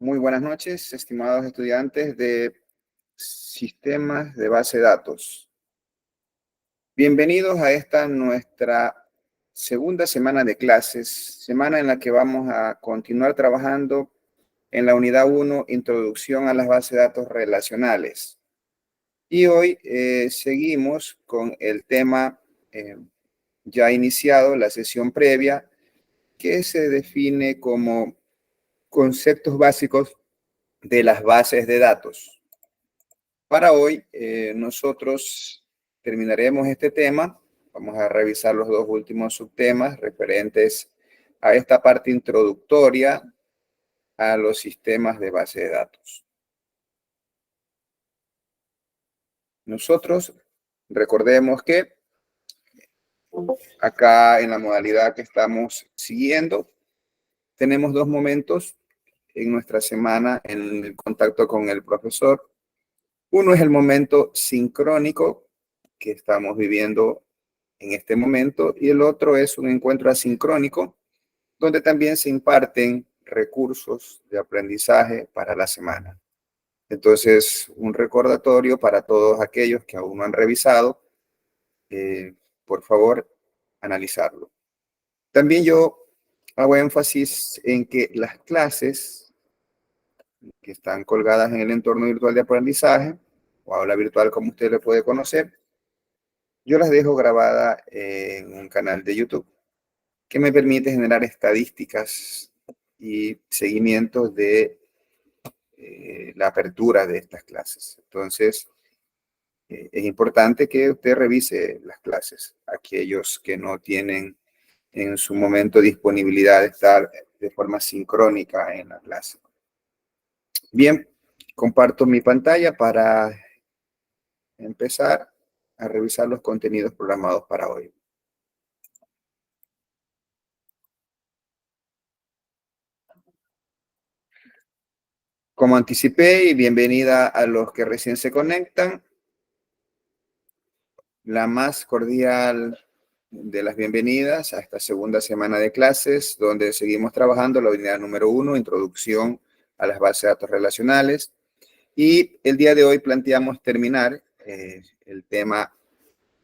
Muy buenas noches, estimados estudiantes de sistemas de base de datos. Bienvenidos a esta nuestra segunda semana de clases, semana en la que vamos a continuar trabajando en la unidad 1, Introducción a las bases de datos relacionales. Y hoy seguimos con el tema ya iniciado, la sesión previa, que se define como conceptos básicos de las bases de datos. Para hoy nosotros terminaremos este tema. Vamos a revisar los dos últimos subtemas referentes a esta parte introductoria a los sistemas de base de datos. Nosotros recordemos que acá en la modalidad que estamos siguiendo, tenemos dos momentos en nuestra semana en el contacto con el profesor. Uno es el momento sincrónico que estamos viviendo en este momento y el otro es un encuentro asincrónico donde también se imparten recursos de aprendizaje para la semana. Entonces, un recordatorio para todos aquellos que aún no han revisado, por favor, analizarlo. También yo hago énfasis en que las clases que están colgadas en el entorno virtual de aprendizaje, o aula virtual como usted le puede conocer, yo las dejo grabadas en un canal de YouTube que me permite generar estadísticas y seguimientos de la apertura de estas clases. Entonces, es importante que usted revise las clases. Aquellos que no tienen en su momento disponibilidad de estar de forma sincrónica en la clase. Bien, comparto mi pantalla para empezar a revisar los contenidos programados para hoy. Como anticipé, y bienvenida a los que recién se conectan, la más cordial de las bienvenidas a esta segunda semana de clases, donde seguimos trabajando la unidad número 1, Introducción a las bases de datos relacionales. Y el día de hoy planteamos terminar el tema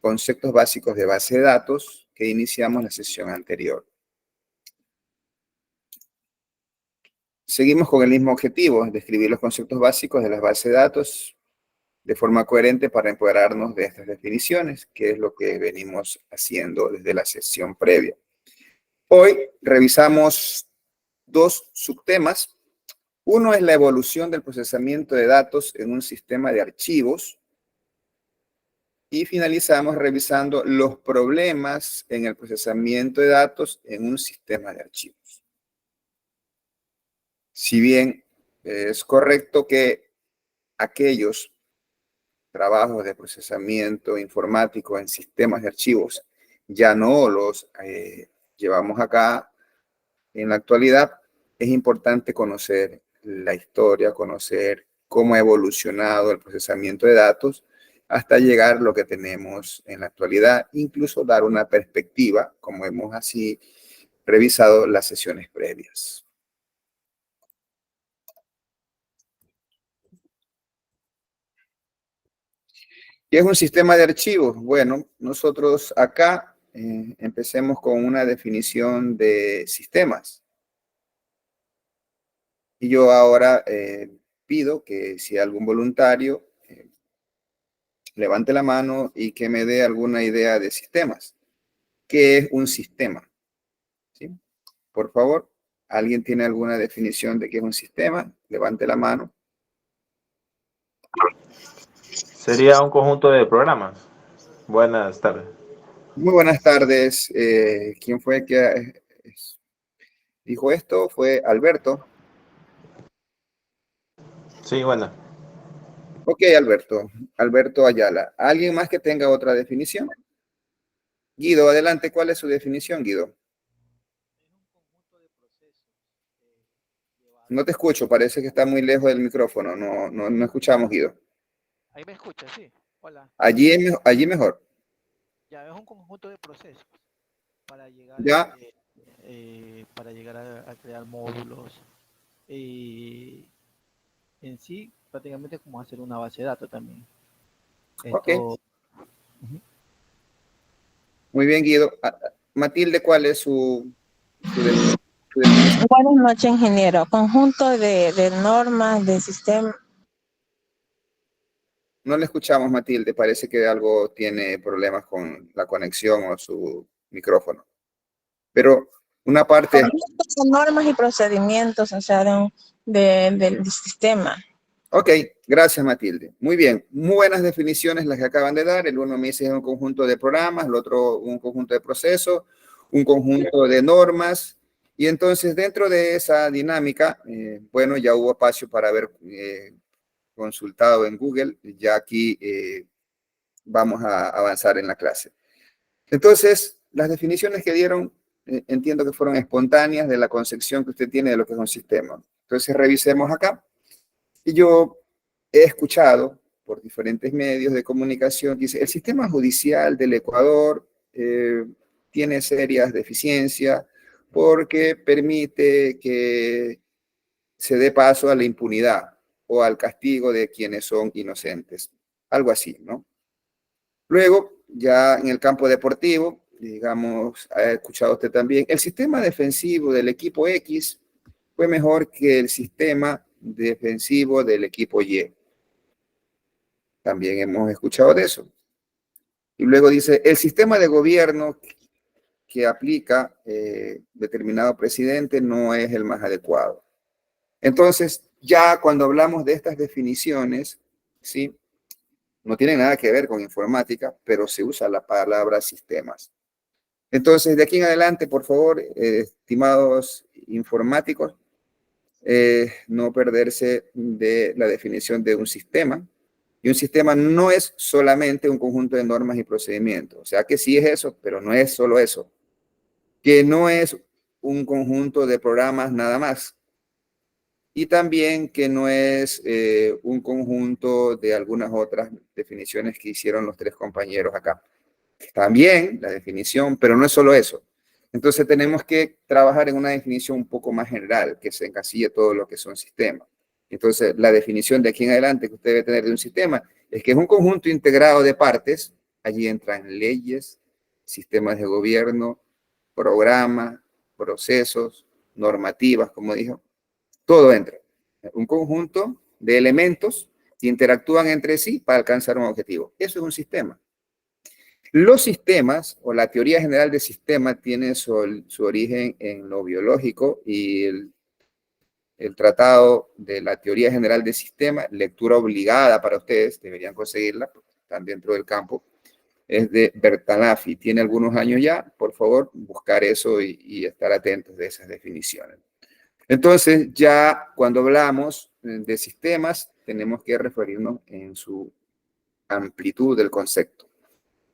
conceptos básicos de base de datos que iniciamos la sesión anterior. Seguimos con el mismo objetivo, describir los conceptos básicos de las bases de datos de forma coherente para empoderarnos de estas definiciones, que es lo que venimos haciendo desde la sesión previa. Hoy revisamos dos subtemas. Uno es la evolución del procesamiento de datos en un sistema de archivos. Y finalizamos revisando los problemas en el procesamiento de datos en un sistema de archivos. Si bien es correcto que aquellos trabajos de procesamiento informático en sistemas de archivos ya no los llevamos acá en la actualidad, es importante conocer la historia, conocer cómo ha evolucionado el procesamiento de datos hasta llegar a lo que tenemos en la actualidad, incluso dar una perspectiva, como hemos así revisado las sesiones previas. ¿Qué es un sistema de archivos? Bueno, nosotros acá empecemos con una definición de sistemas. Y yo ahora pido que si algún voluntario levante la mano y que me dé alguna idea de sistemas. ¿Qué es un sistema? ¿Sí? Por favor, ¿alguien tiene alguna definición de qué es un sistema? Levante la mano. Sería un conjunto de programas. Buenas tardes. Muy buenas tardes. ¿Quién fue que dijo esto? Fue Alberto. Sí, bueno. Ok, Alberto. Alberto Ayala. ¿Alguien más que tenga otra definición? Guido, adelante. ¿Cuál es su definición, Guido? No te escucho. Parece que está muy lejos del micrófono. No escuchamos, Guido. Ahí me escucha, sí. Hola. Allí mejor. Ya es un conjunto de procesos para llegar, Ya. para llegar a crear módulos Y en sí, prácticamente como hacer una base de datos también. Ok, Esto, ujú. muy bien, Guido. Matilde, ¿cuál es su definición? Buenas noches, ingeniero. Conjunto de normas, de sistema. No le escuchamos, Matilde. Parece que algo tiene problemas con la conexión o su micrófono. Pero una parte, Conjunto de normas y procedimientos, o sea, del sistema. ok, gracias, Matilde. Muy bien, muy buenas definiciones las que acaban de dar. El uno me dice es un conjunto de programas, el otro un conjunto de procesos, un conjunto de normas. Y entonces dentro de esa dinámica, bueno, ya hubo espacio para haber consultado en Google. Ya aquí vamos a avanzar en la clase. Entonces, las definiciones que dieron, entiendo que fueron espontáneas de la concepción que usted tiene de lo que es un sistema. Entonces, revisemos acá. Y yo he escuchado por diferentes medios de comunicación que dice, el sistema judicial del Ecuador tiene serias deficiencias porque permite que se dé paso a la impunidad o al castigo de quienes son inocentes. Algo así, ¿no? Luego, ya en el campo deportivo, digamos, ha escuchado usted también, el sistema defensivo del equipo X fue mejor que el sistema defensivo del equipo Y. También hemos escuchado de eso. Y luego dice, el sistema de gobierno que aplica determinado presidente no es el más adecuado. Entonces, ya cuando hablamos de estas definiciones, ¿sí? No tienen nada que ver con informática, pero se usa la palabra sistemas. Entonces, de aquí en adelante, por favor, estimados informáticos, no perderse de la definición de un sistema. Y un sistema no es solamente un conjunto de normas y procedimientos. O sea que sí es eso, pero no es solo eso. Que no es un conjunto de programas nada más. Y también que no es un conjunto de algunas otras definiciones que hicieron los tres compañeros acá. También la definición, pero no es solo eso. Entonces tenemos que trabajar en una definición un poco más general, que se encasille todo lo que son sistemas. Entonces, la definición de aquí en adelante que usted debe tener de un sistema es que es un conjunto integrado de partes. Allí entran leyes, sistemas de gobierno, programas, procesos, normativas, como dijo. Todo entra. Un conjunto de elementos que interactúan entre sí para alcanzar un objetivo. Eso es un sistema. Los sistemas, o la teoría general de sistemas, tiene su origen en lo biológico y el tratado de la teoría general de sistemas, lectura obligada para ustedes, deberían conseguirla, porque están dentro del campo, es de Bertalanffy. Tiene algunos años ya, por favor, buscar eso y estar atentos de esas definiciones. Entonces, ya cuando hablamos de sistemas, tenemos que referirnos en su amplitud del concepto.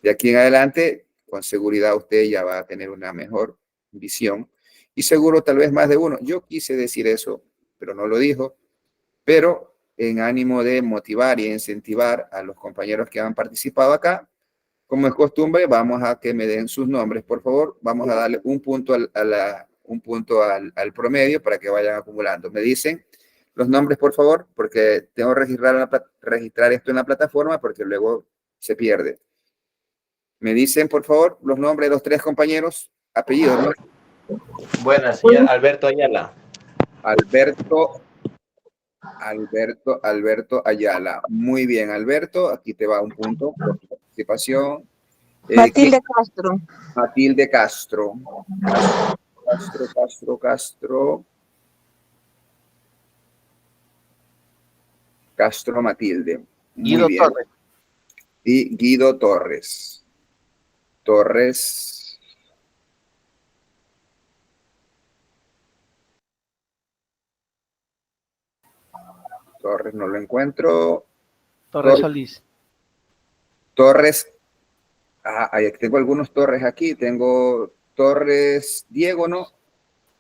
De aquí en adelante, con seguridad usted ya va a tener una mejor visión y seguro tal vez más de uno. Yo quise decir eso, pero no lo dijo, pero en ánimo de motivar y incentivar a los compañeros que han participado acá, como es costumbre, vamos a que me den sus nombres, por favor. Vamos a darle un punto al promedio para que vayan acumulando. Me dicen los nombres, por favor, porque tengo que registrar esto en la plataforma porque luego se pierde. Me dicen, por favor, los nombres de los tres compañeros, apellidos, ¿no? Buenas, señor Alberto Ayala. Alberto Ayala. Muy bien, Alberto, aquí te va un punto por tu participación. Matilde Castro. Matilde Castro. Castro Matilde. Muy Guido bien. Torres. Y Guido Torres. Torres no lo encuentro. Torres Solís. Torres. Ahí tengo algunos Torres aquí. Tengo Torres Diego, ¿no?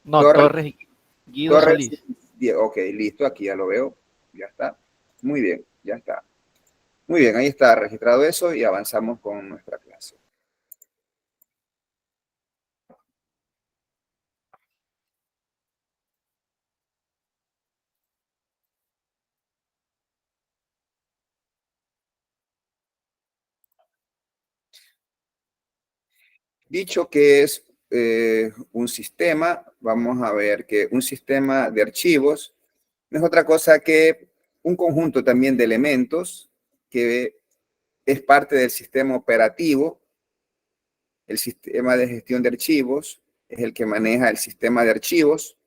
No, Torres Guido Torres Solís. Diego. Ok, listo. Aquí ya lo veo. Ya está. Muy bien, ya está. Muy bien, ahí está registrado eso y avanzamos con nuestra clase. Dicho que es un sistema, vamos a ver que un sistema de archivos no es otra cosa que un conjunto también de elementos que es parte del sistema operativo. El sistema de gestión de archivos es el que maneja el sistema de archivos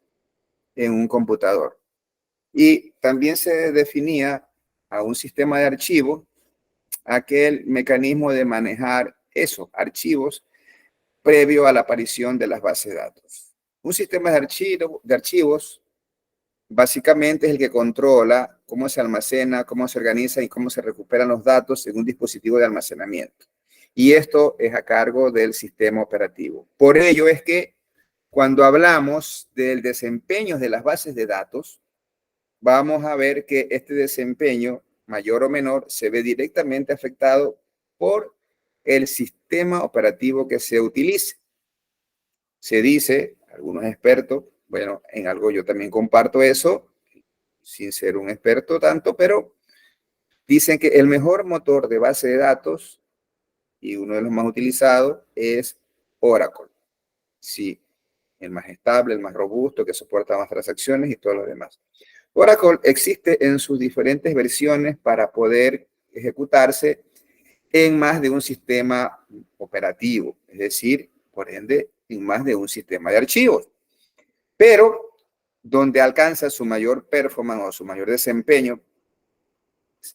en un computador. Y también se definía a un sistema de archivos aquel mecanismo de manejar esos archivos previo a la aparición de las bases de datos. Un sistema de archivos básicamente es el que controla cómo se almacena, cómo se organiza y cómo se recuperan los datos en un dispositivo de almacenamiento. Y esto es a cargo del sistema operativo. Por ello es que cuando hablamos del desempeño de las bases de datos, vamos a ver que este desempeño, mayor o menor, se ve directamente afectado por el sistema operativo que se utilice. Se dice, algunos expertos, bueno, en algo yo también comparto eso, sin ser un experto tanto, pero dicen que el mejor motor de base de datos y uno de los más utilizados es Oracle. Sí, el más estable, el más robusto, que soporta más transacciones y todo lo demás. Oracle existe en sus diferentes versiones para poder ejecutarse en más de un sistema operativo, es decir, por ende, en más de un sistema de archivos. Pero donde alcanza su mayor performance o su mayor desempeño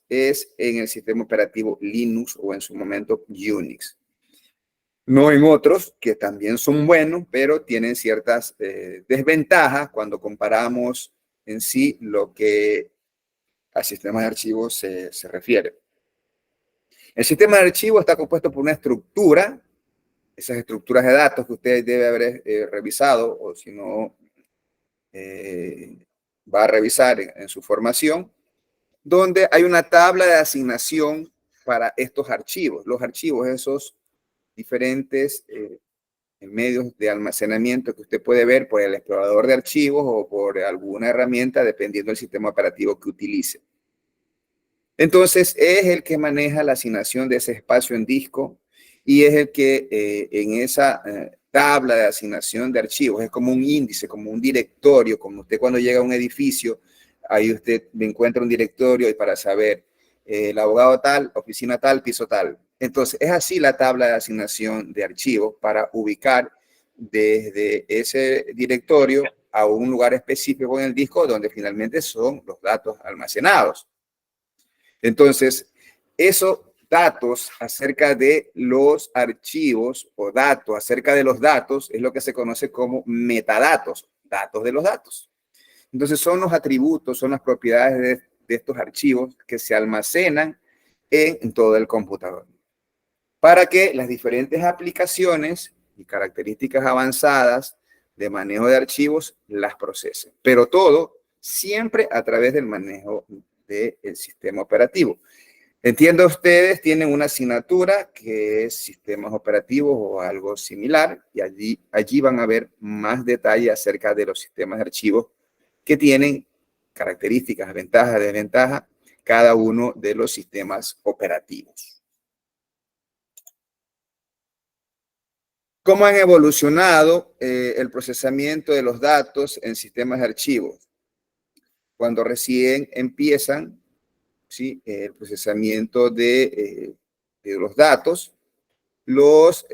es en el sistema operativo Linux o en su momento Unix. No en otros que también son buenos, pero tienen ciertas desventajas cuando comparamos en sí lo que a sistemas de archivos se refiere. El sistema de archivos está compuesto por una estructura, esas estructuras de datos que usted debe haber revisado, o si no, va a revisar en su formación, donde hay una tabla de asignación para estos archivos. Los archivos, esos diferentes medios de almacenamiento que usted puede ver por el explorador de archivos o por alguna herramienta, dependiendo del sistema operativo que utilice. Entonces, es el que maneja la asignación de ese espacio en disco y es el que en esa tabla de asignación de archivos, es como un índice, como un directorio, como usted cuando llega a un edificio, ahí usted encuentra un directorio y para saber el abogado tal, oficina tal, piso tal. Entonces, es así la tabla de asignación de archivos para ubicar desde ese directorio a un lugar específico en el disco donde finalmente son los datos almacenados. Entonces, esos datos acerca de los archivos o datos acerca de los datos es lo que se conoce como metadatos, datos de los datos. Entonces, son los atributos, son las propiedades de estos archivos que se almacenan en todo el computador para que las diferentes aplicaciones y características avanzadas de manejo de archivos las procesen. Pero todo siempre a través del manejo del sistema operativo. Entiendo ustedes tienen una asignatura que es sistemas operativos o algo similar y allí van a ver más detalle acerca de los sistemas de archivos que tienen características, ventajas, desventajas, cada uno de los sistemas operativos. ¿Cómo han evolucionado el procesamiento de los datos en sistemas de archivos? Cuando recién empiezan, ¿sí?, el procesamiento de los datos, los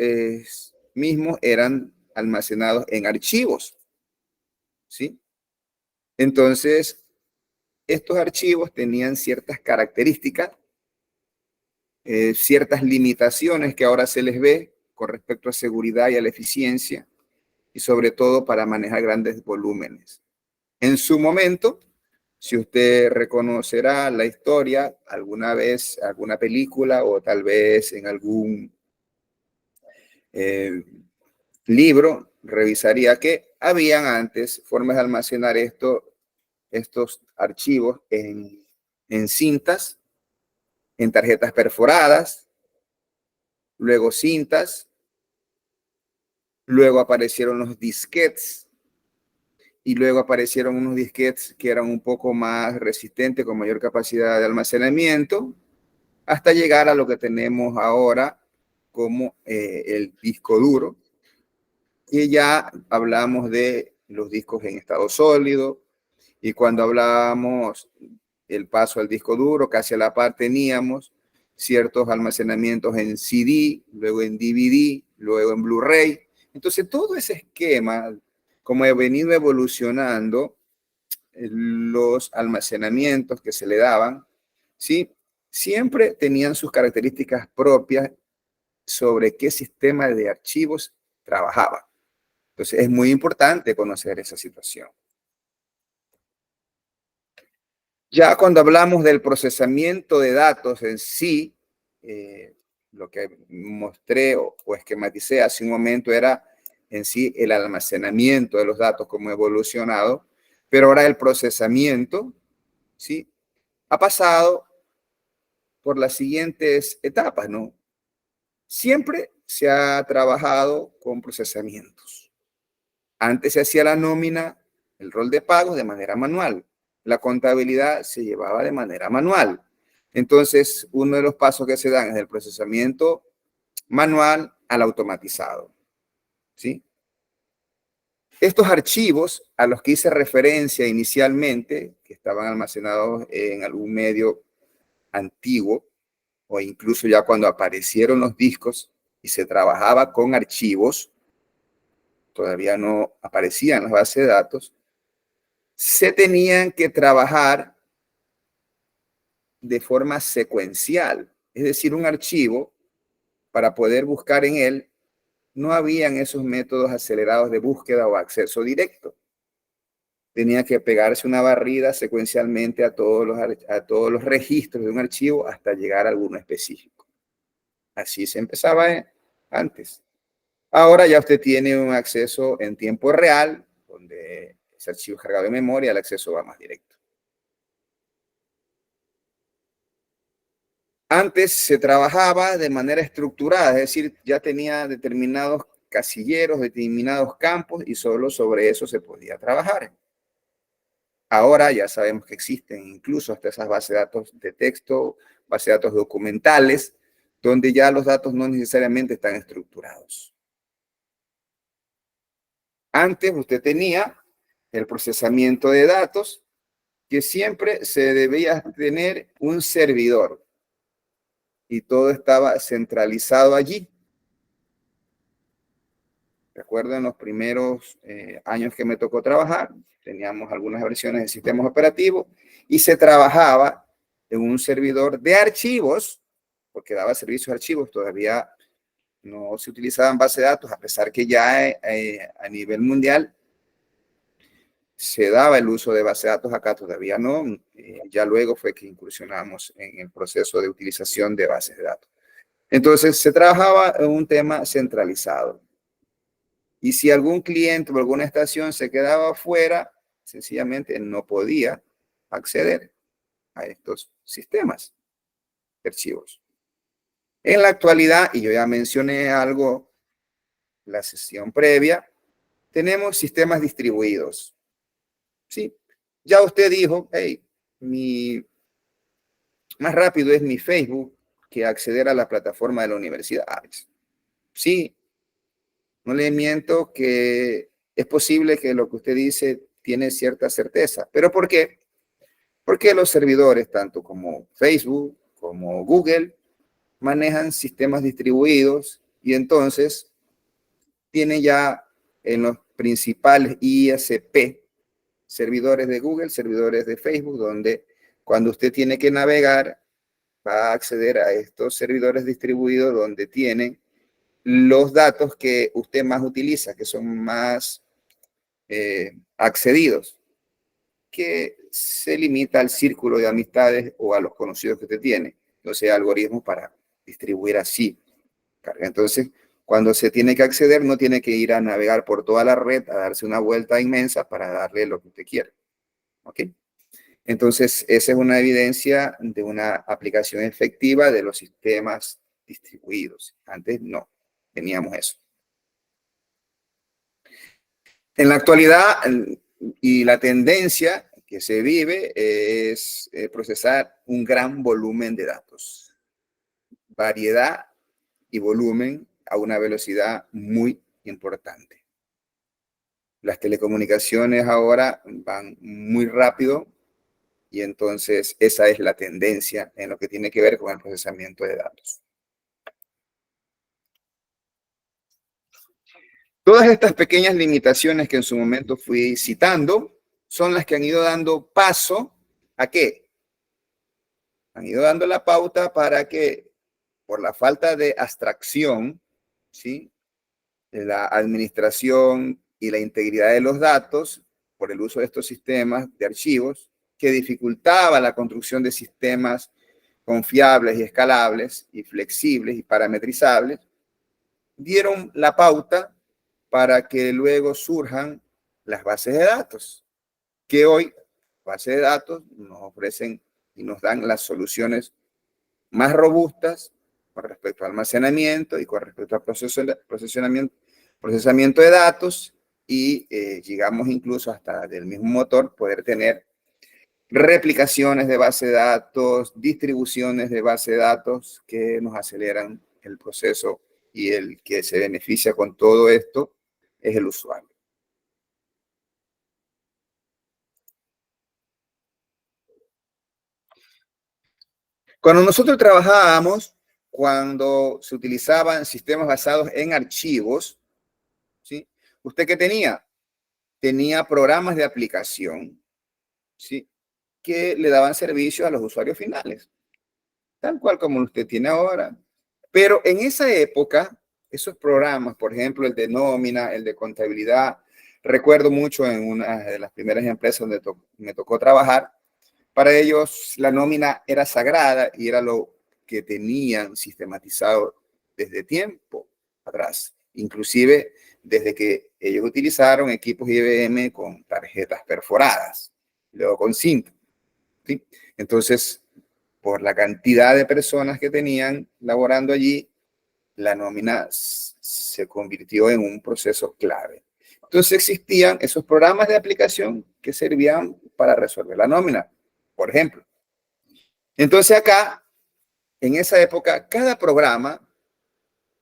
mismos eran almacenados en archivos, ¿sí? Entonces, estos archivos tenían ciertas características, ciertas limitaciones que ahora se les ve con respecto a seguridad y a la eficiencia, y sobre todo para manejar grandes volúmenes. En su momento, si usted reconocerá la historia, alguna vez, alguna película o tal vez en algún libro, revisaría que habían antes formas de almacenar estos archivos en cintas, en tarjetas perforadas, luego cintas, luego aparecieron los disquetes y luego aparecieron unos disquetes que eran un poco más resistentes, con mayor capacidad de almacenamiento, hasta llegar a lo que tenemos ahora como el disco duro, Y ya hablamos de los discos en estado sólido, y cuando hablábamos el paso al disco duro, casi a la par teníamos ciertos almacenamientos en CD, luego en DVD, luego en Blu-ray. Entonces, todo ese esquema, como he venido evolucionando, los almacenamientos que se le daban, ¿sí? Siempre tenían sus características propias sobre qué sistema de archivos trabajaba. Entonces, es muy importante conocer esa situación. Ya cuando hablamos del procesamiento de datos en sí, lo que mostré o esquematicé hace un momento era en sí el almacenamiento de los datos, como ha evolucionado, pero ahora el procesamiento, ¿sí? Ha pasado por las siguientes etapas, ¿no? Siempre se ha trabajado con procesamientos. Antes se hacía la nómina, el rol de pago de manera manual. La contabilidad se llevaba de manera manual. Entonces, uno de los pasos que se dan es del procesamiento manual al automatizado, ¿sí? Estos archivos a los que hice referencia inicialmente, que estaban almacenados en algún medio antiguo, o incluso ya cuando aparecieron los discos y se trabajaba con archivos, todavía no aparecían las bases de datos, se tenían que trabajar de forma secuencial. Es decir, un archivo, para poder buscar en él, no habían esos métodos acelerados de búsqueda o acceso directo. Tenía que pegarse una barrida secuencialmente a todos los registros de un archivo hasta llegar a alguno específico. Así se empezaba antes. Ahora ya usted tiene un acceso en tiempo real, donde ese archivo es cargado de memoria, el acceso va más directo. Antes se trabajaba de manera estructurada, es decir, ya tenía determinados casilleros, determinados campos, y solo sobre eso se podía trabajar. Ahora ya sabemos que existen incluso hasta esas bases de datos de texto, bases de datos documentales, donde ya los datos no necesariamente están estructurados. Antes usted tenía el procesamiento de datos, que siempre se debía tener un servidor, y todo estaba centralizado allí. Recuerdo en los primeros años que me tocó trabajar, teníamos algunas versiones de sistemas operativos y se trabajaba en un servidor de archivos, porque daba servicios de archivos, todavía no se utilizaban bases de datos, a pesar que ya a nivel mundial se daba el uso de bases de datos, acá todavía no. Ya luego fue que incursionamos en el proceso de utilización de bases de datos. Entonces se trabajaba en un tema centralizado. Y si algún cliente o alguna estación se quedaba fuera, sencillamente no podía acceder a estos sistemas de archivos. En la actualidad, y yo ya mencioné algo en la sesión previa, tenemos sistemas distribuidos. ¿Sí? Ya usted dijo, hey, más rápido es mi Facebook que acceder a la plataforma de la universidad. Sí, no le miento que es posible que lo que usted dice tiene cierta certeza. ¿Pero por qué? Porque los servidores, tanto como Facebook, como Google, manejan sistemas distribuidos y entonces tiene ya en los principales ISP, servidores de Google, servidores de Facebook, donde cuando usted tiene que navegar, va a acceder a estos servidores distribuidos donde tienen los datos que usted más utiliza, que son más accedidos, que se limita al círculo de amistades o a los conocidos que usted tiene. Entonces, algoritmos para distribuir así carga. Entonces, cuando se tiene que acceder, no tiene que ir a navegar por toda la red, a darse una vuelta inmensa para darle lo que usted quiere. ¿Ok? Entonces, esa es una evidencia de una aplicación efectiva de los sistemas distribuidos. Antes no teníamos eso. En la actualidad, y la tendencia que se vive es procesar un gran volumen de datos. Variedad y volumen a una velocidad muy importante. Las telecomunicaciones ahora van muy rápido y entonces esa es la tendencia en lo que tiene que ver con el procesamiento de datos. Todas estas pequeñas limitaciones que en su momento fui citando son las que han ido dando paso ¿a qué? Han ido dando la pauta para que, por la falta de abstracción, ¿sí?, la administración y la integridad de los datos, por el uso de estos sistemas de archivos, que dificultaba la construcción de sistemas confiables y escalables y flexibles y parametrizables, dieron la pauta para que luego surjan las bases de datos, que hoy, bases de datos, nos ofrecen y nos dan las soluciones más robustas con respecto al almacenamiento y con respecto al procesamiento de datos y llegamos incluso hasta del mismo motor poder tener replicaciones de base de datos, distribuciones de base de datos que nos aceleran el proceso y el que se beneficia con todo esto es el usuario. Cuando nosotros trabajábamos, cuando se utilizaban sistemas basados en archivos, ¿sí?, ¿usted qué tenía? Tenía programas de aplicación, ¿sí?, que le daban servicio a los usuarios finales, tal cual como usted tiene ahora. Pero en esa época, esos programas, por ejemplo, el de nómina, el de contabilidad, recuerdo mucho en una de las primeras empresas donde me tocó trabajar, para ellos la nómina era sagrada y era lo que tenían sistematizado desde tiempo atrás, inclusive desde que ellos utilizaron equipos IBM con tarjetas perforadas, luego con cinta, ¿sí? Entonces, por la cantidad de personas que tenían laborando allí, la nómina se convirtió en un proceso clave. Entonces existían esos programas de aplicación que servían para resolver la nómina, por ejemplo. Entonces acá, en esa época, cada programa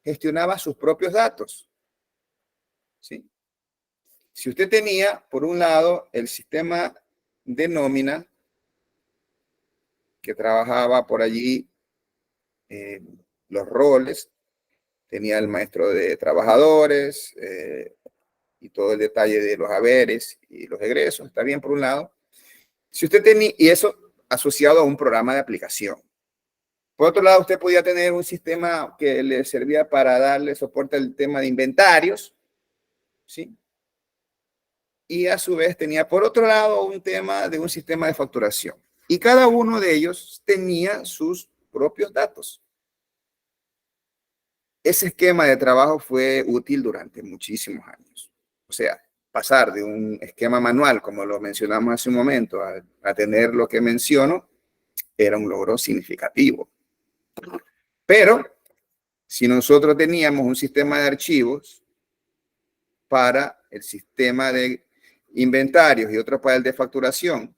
gestionaba sus propios datos, ¿sí? Si usted tenía, por un lado, el sistema de nómina, que trabajaba por allí los roles, tenía el maestro de trabajadores y todo el detalle de los haberes y los egresos, está bien por un lado. Si usted tenía, y eso asociado a un programa de aplicación. Por otro lado, usted podía tener un sistema que le servía para darle soporte al tema de inventarios, ¿sí? Y a su vez tenía por otro lado un tema de un sistema de facturación. Y cada uno de ellos tenía sus propios datos. Ese esquema de trabajo fue útil durante muchísimos años. O sea, pasar de un esquema manual, como lo mencionamos hace un momento, a tener lo que menciono, era un logro significativo. Pero, si nosotros teníamos un sistema de archivos para el sistema de inventarios y otro para el de facturación,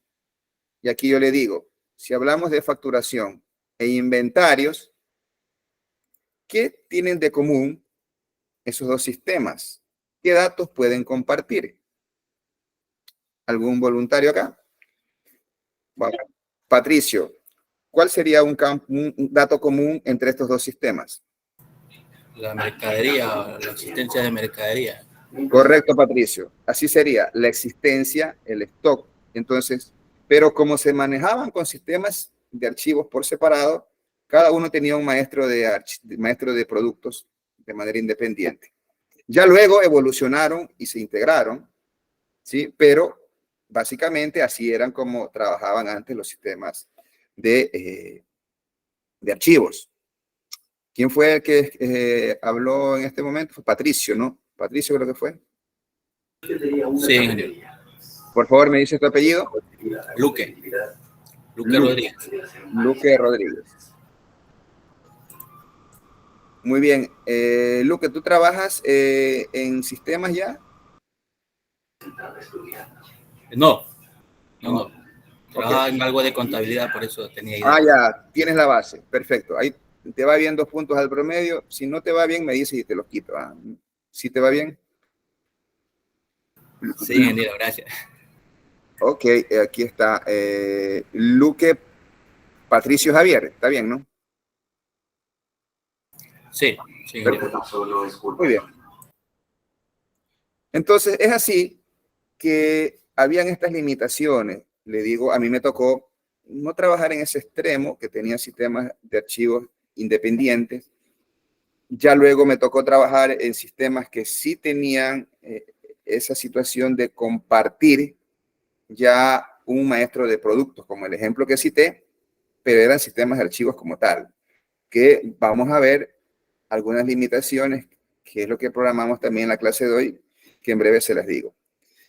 y aquí yo le digo, si hablamos de facturación e inventarios, ¿qué tienen de común esos dos sistemas? ¿Qué datos pueden compartir? ¿Algún voluntario acá? Bueno, Patricio, ¿cuál sería un dato común entre estos dos sistemas? La mercadería, la existencia de mercadería. Correcto, Patricio. Así sería la existencia, el stock. Entonces, pero como se manejaban con sistemas de archivos por separado, cada uno tenía un maestro de productos de manera independiente. Ya luego evolucionaron y se integraron, ¿sí? Pero básicamente así eran como trabajaban antes los sistemas de archivos. ¿Quién fue el que habló en este momento? Fue Patricio, ¿no? Patricio creo que fue. Sí. Por favor, ¿me dice tu apellido? Luque Rodríguez. Luque Rodríguez. Muy bien. Luque, ¿tú trabajas en sistemas ya? No. Trabajaba en algo de contabilidad, por eso tenía idea. Ah, ya, tienes la base. Perfecto. Ahí te va bien 2 puntos al promedio. Si no te va bien, me dices y te los quito. Si te va bien. Sí, ingeniero, gracias. Ok, aquí está. Luque Patricio Javier, está bien, ¿no? Sí, sí, ingeniero. Perfecto. Muy bien. Entonces, es así que habían estas limitaciones. Le digo, a mí me tocó no trabajar en ese extremo, que tenía sistemas de archivos independientes. Ya luego me tocó trabajar en sistemas que sí tenían esa situación de compartir ya un maestro de productos, como el ejemplo que cité, pero eran sistemas de archivos como tal, que vamos a ver algunas limitaciones, que es lo que programamos también en la clase de hoy, que en breve se las digo.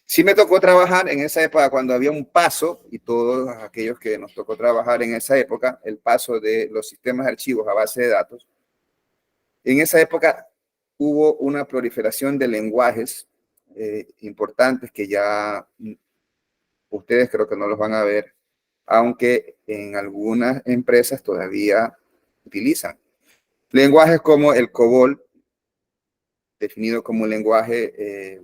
Sí me tocó trabajar en esa época cuando había un paso, y todos aquellos que nos tocó trabajar en esa época, el paso de los sistemas de archivos a base de datos. En esa época hubo una proliferación de lenguajes importantes que ya ustedes creo que no los van a ver, aunque en algunas empresas todavía utilizan. Lenguajes como el COBOL, definido como un lenguaje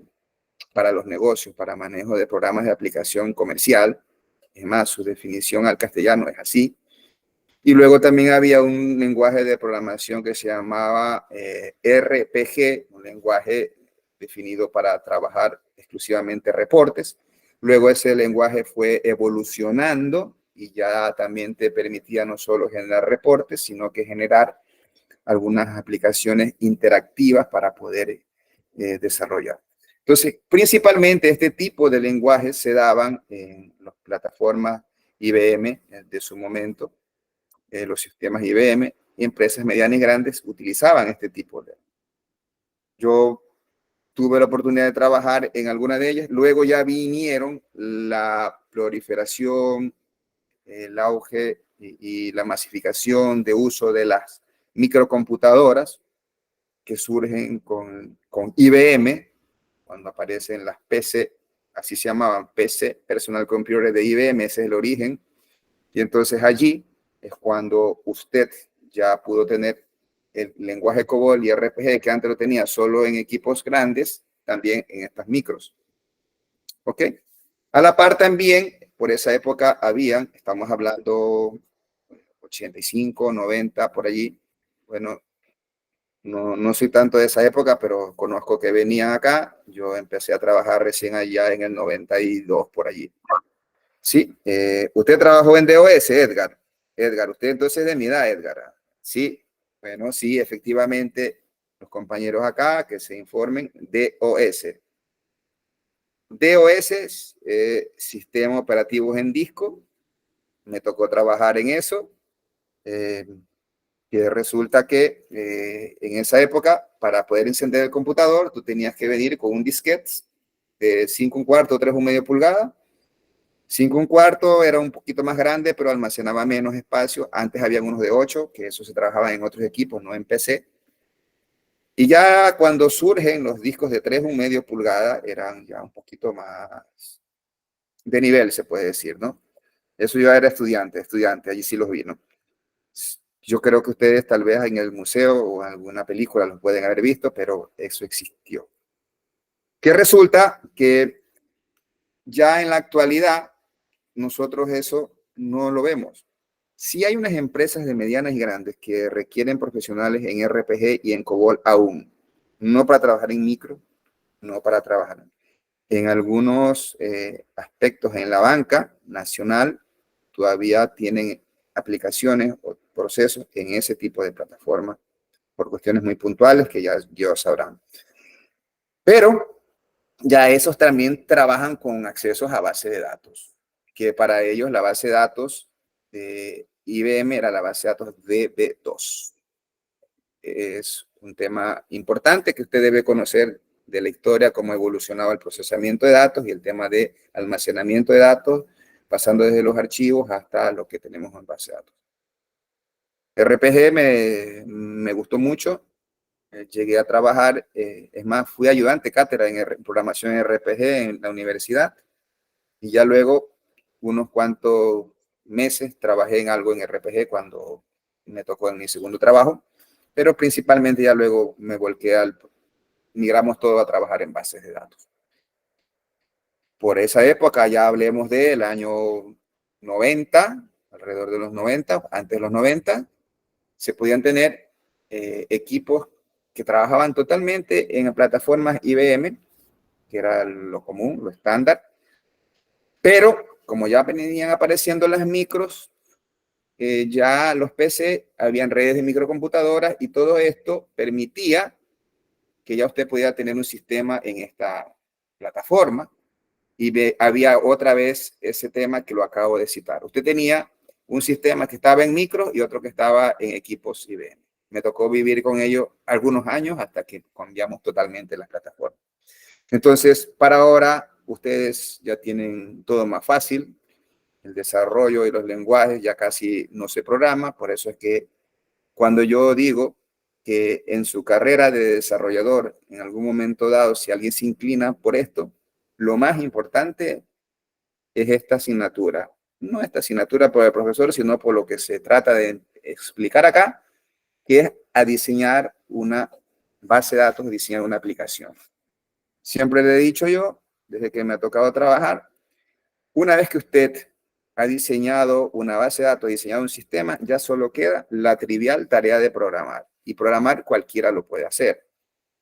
para los negocios, para manejo de programas de aplicación comercial. Es más, su definición al castellano es así. Y luego también había un lenguaje de programación que se llamaba RPG, un lenguaje definido para trabajar exclusivamente reportes. Luego ese lenguaje fue evolucionando y ya también te permitía no solo generar reportes, sino que generar algunas aplicaciones interactivas para poder desarrollar. Entonces, principalmente este tipo de lenguajes se daban en las plataformas IBM de su momento, los sistemas IBM, y empresas medianas y grandes utilizaban este tipo de. Yo tuve la oportunidad de trabajar en alguna de ellas, luego ya vinieron la proliferación, el auge y la masificación de uso de las microcomputadoras que surgen con IBM, cuando aparecen las PC, así se llamaban, PC, Personal Computer de IBM, ese es el origen. Y entonces allí es cuando usted ya pudo tener el lenguaje COBOL y RPG, que antes lo tenía solo en equipos grandes, también en estas micros. ¿Ok? A la par también, por esa época habían, estamos hablando 85, 90, por allí. Bueno, no soy tanto de esa época, pero conozco que venían acá. Yo empecé a trabajar recién allá en el 92, por allí. Sí, usted trabajó en DOS, Edgar. Edgar, usted entonces es de mi edad, Edgar. Sí, bueno, sí, efectivamente, los compañeros acá que se informen, DOS. DOS es Sistema Operativos en Disco. Me tocó trabajar en eso. Que resulta que en esa época, para poder encender el computador, tú tenías que venir con un disquete de 5 1/4, 3 1/2 pulgadas. 5 1/4 era un poquito más grande, pero almacenaba menos espacio. Antes había unos de 8, que eso se trabajaba en otros equipos, no en PC. Y ya cuando surgen los discos de 3 1/2 pulgadas, eran ya un poquito más de nivel, se puede decir, ¿no? Eso yo era estudiante, allí sí los vi, ¿no? Yo creo que ustedes tal vez en el museo o en alguna película los pueden haber visto, pero eso existió. Que resulta que ya en la actualidad nosotros eso no lo vemos. Sí hay unas empresas de medianas y grandes que requieren profesionales en RPG y en COBOL aún, no para trabajar en micro, no para trabajar en algunos aspectos en la banca nacional, todavía tienen aplicaciones o procesos en ese tipo de plataformas por cuestiones muy puntuales que ya sabrán. Pero ya esos también trabajan con accesos a base de datos, que para ellos la base de datos de IBM era la base de datos DB2. Es un tema importante que usted debe conocer de la historia, cómo evolucionaba el procesamiento de datos y el tema de almacenamiento de datos, pasando desde los archivos hasta lo que tenemos en base de datos. RPG me gustó mucho. Llegué a trabajar, es más, fui ayudante cátedra en programación RPG en la universidad y ya luego, unos cuantos meses, trabajé en algo en RPG cuando me tocó en mi segundo trabajo, pero principalmente ya luego me volqué migramos todo a trabajar en bases de datos. por esa época, ya hablemos del año 90, alrededor de los 90, antes de los 90, se podían tener equipos que trabajaban totalmente en plataformas IBM, que era lo común, lo estándar, pero como ya venían apareciendo las micros, ya los PC, habían redes de microcomputadoras y todo esto permitía que ya usted pudiera tener un sistema en esta plataforma y había otra vez ese tema que lo acabo de citar. Usted tenía un sistema que estaba en micro y otro que estaba en equipos IBM. Me tocó vivir con ello algunos años hasta que cambiamos totalmente las plataformas. Entonces, para ahora, ustedes ya tienen todo más fácil. El desarrollo y los lenguajes ya casi no se programa. Por eso es que cuando yo digo que en su carrera de desarrollador, en algún momento dado, si alguien se inclina por esto, lo más importante es esta asignatura. No esta asignatura por el profesor, sino por lo que se trata de explicar acá, que es a diseñar una base de datos, diseñar una aplicación. Siempre le he dicho yo, desde que me ha tocado trabajar, una vez que usted ha diseñado una base de datos, diseñado un sistema, ya solo queda la trivial tarea de programar. Y programar cualquiera lo puede hacer,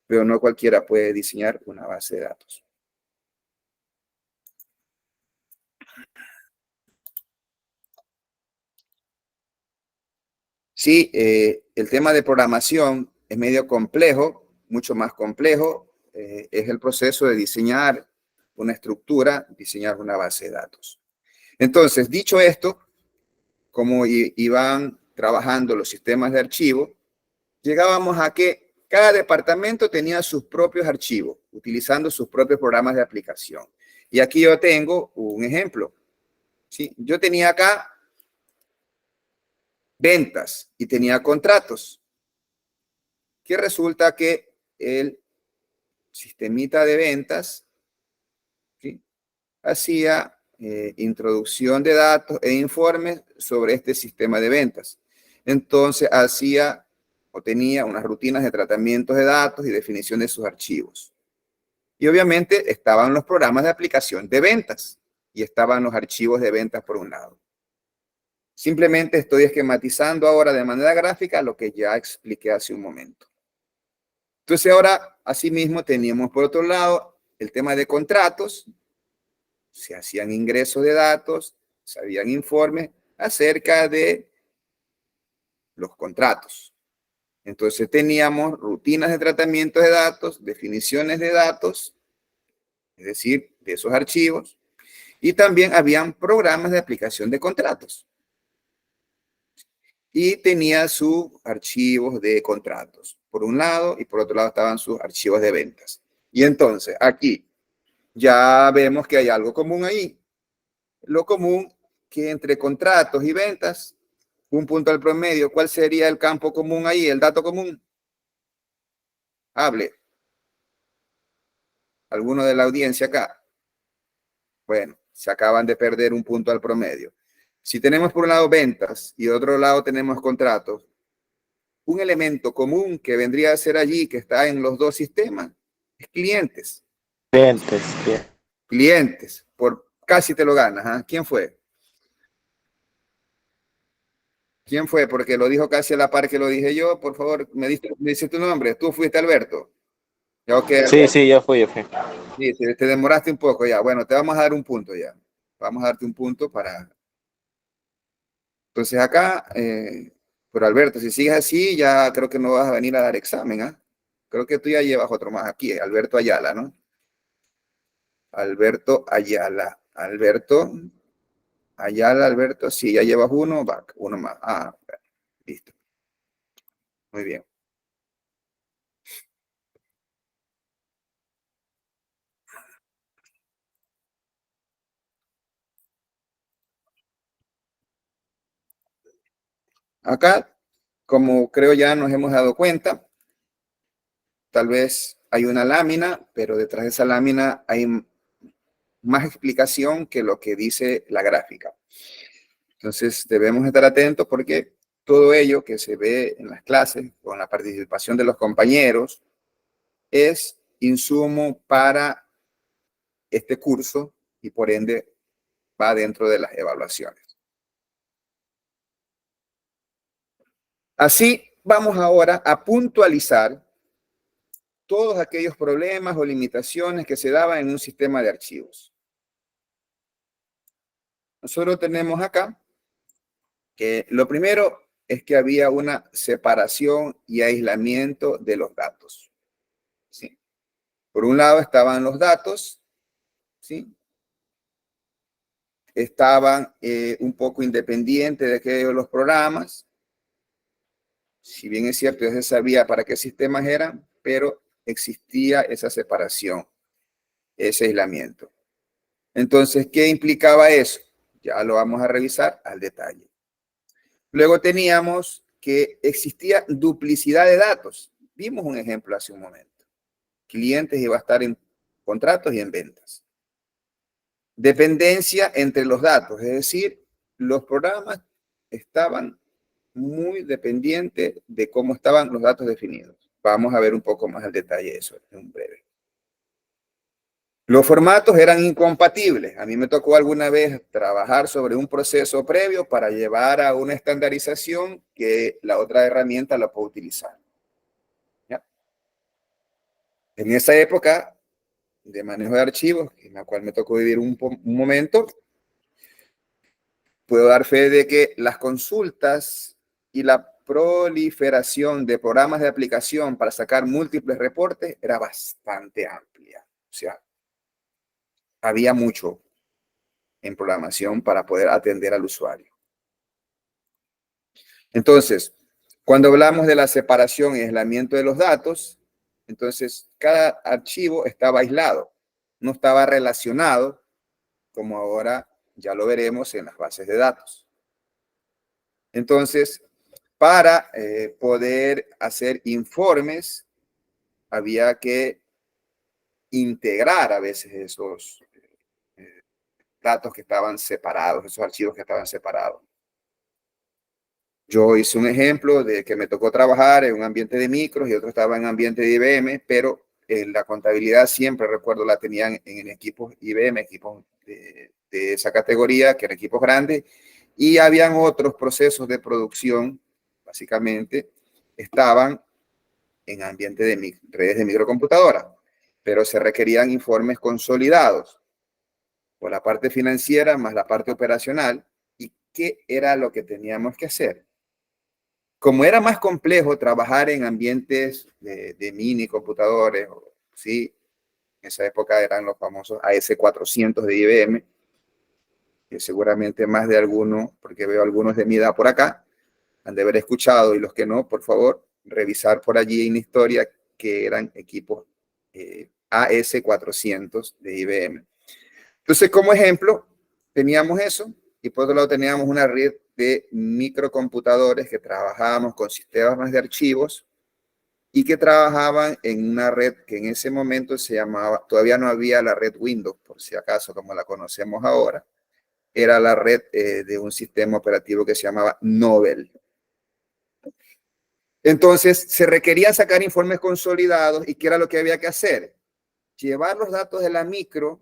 pero no cualquiera puede diseñar una base de datos. Sí, el tema de programación es medio complejo, mucho más complejo. Es el proceso de diseñar una estructura, diseñar una base de datos. Entonces, dicho esto, como iban trabajando los sistemas de archivo, llegábamos a que cada departamento tenía sus propios archivos, utilizando sus propios programas de aplicación. Y aquí yo tengo un ejemplo. ¿Sí? Yo tenía acá ventas y tenía contratos, que resulta que el sistemita de ventas, ¿sí?, hacía introducción de datos e informes sobre este sistema de ventas. Entonces hacía o tenía unas rutinas de tratamiento de datos y definición de sus archivos. Y obviamente estaban los programas de aplicación de ventas y estaban los archivos de ventas por un lado. Simplemente estoy esquematizando ahora de manera gráfica lo que ya expliqué hace un momento. Entonces ahora, asimismo, teníamos por otro lado el tema de contratos. Se hacían ingresos de datos, se habían informes acerca de los contratos. Entonces teníamos rutinas de tratamiento de datos, definiciones de datos, es decir, de esos archivos, y también habían programas de aplicación de contratos. Y tenía sus archivos de contratos, por un lado, y por otro lado estaban sus archivos de ventas. Y entonces, aquí ya vemos que hay algo común ahí. Lo común que entre contratos y ventas, un punto al promedio, ¿cuál sería el campo común ahí, el dato común? Hable. ¿Alguno de la audiencia acá? Bueno, se acaban de perder un punto al promedio. Si tenemos por un lado ventas y de otro lado tenemos contratos, un elemento común que vendría a ser allí, que está en los dos sistemas, es clientes. Clientes. Por casi te lo ganas. ¿Eh? ¿Quién fue? ¿Quién fue? Porque lo dijo casi a la par que lo dije yo. Por favor, me dice tu nombre. Tú fuiste Alberto. Ya, okay, Sí, sí, yo fui. Sí, te demoraste un poco ya. Bueno, te vamos a dar un punto ya. Vamos a darte un punto para... Entonces acá, pero Alberto, si sigues así, ya creo que no vas a venir a dar examen, ¿ah? Creo que tú ya llevas otro más aquí, Alberto Ayala, ¿no? Alberto Ayala. Alberto, sí, ya llevas uno, va, uno más. Ah, listo. Muy bien. Acá, como creo ya nos hemos dado cuenta, tal vez hay una lámina, pero detrás de esa lámina hay más explicación que lo que dice la gráfica. Entonces debemos estar atentos porque todo ello que se ve en las clases, con la participación de los compañeros, es insumo para este curso y por ende va dentro de las evaluaciones. Así vamos ahora a puntualizar todos aquellos problemas o limitaciones que se daban en un sistema de archivos. Nosotros tenemos acá que lo primero es que había una separación y aislamiento de los datos. ¿Sí? Por un lado estaban los datos, ¿sí? Estaban un poco independientes de aquellos los programas. Si bien es cierto, ya se sabía para qué sistemas eran, pero existía esa separación, ese aislamiento. Entonces, ¿qué implicaba eso? Ya lo vamos a revisar al detalle. Luego teníamos que existía duplicidad de datos. Vimos un ejemplo hace un momento. Clientes iba a estar en contratos y en ventas. Dependencia entre los datos, es decir, los programas estaban muy dependientes de cómo estaban los datos definidos. Vamos a ver un poco más al detalle de eso en un breve. Los formatos eran incompatibles. A mí me tocó alguna vez trabajar sobre un proceso previo para llevar a una estandarización que la otra herramienta la puede utilizar. ¿Ya? En esa época de manejo de archivos, en la cual me tocó vivir un momento, puedo dar fe de que las consultas y la proliferación de programas de aplicación para sacar múltiples reportes era bastante amplia. O sea, había mucho en programación para poder atender al usuario. Entonces, cuando hablamos de la separación y aislamiento de los datos, entonces cada archivo estaba aislado, no estaba relacionado, como ahora ya lo veremos en las bases de datos. Entonces, para poder hacer informes, había que integrar a veces esos datos que estaban separados, esos archivos que estaban separados. Yo hice un ejemplo de que me tocó trabajar en un ambiente de micros y otro estaba en ambiente de IBM, pero la contabilidad siempre, recuerdo, la tenían en equipos IBM, equipos de esa categoría, que eran equipos grandes, y habían otros procesos de producción, básicamente, estaban en ambiente de redes de microcomputadora, pero se requerían informes consolidados por la parte financiera más la parte operacional. ¿Y qué era lo que teníamos que hacer? Como era más complejo trabajar en ambientes de mini computadores, ¿sí? En esa época eran los famosos AS400 de IBM, que seguramente más de alguno, porque veo algunos de mi edad por acá, han de haber escuchado, y los que no, por favor, revisar por allí en la historia que eran equipos AS400 de IBM. Entonces, como ejemplo, teníamos eso, y por otro lado teníamos una red de microcomputadores que trabajábamos con sistemas de archivos y que trabajaban en una red que en ese momento se llamaba, todavía no había la red Windows, por si acaso, como la conocemos ahora, era la red de un sistema operativo que se llamaba Novell. Entonces, se requería sacar informes consolidados, y ¿qué era lo que había que hacer? Llevar los datos de la micro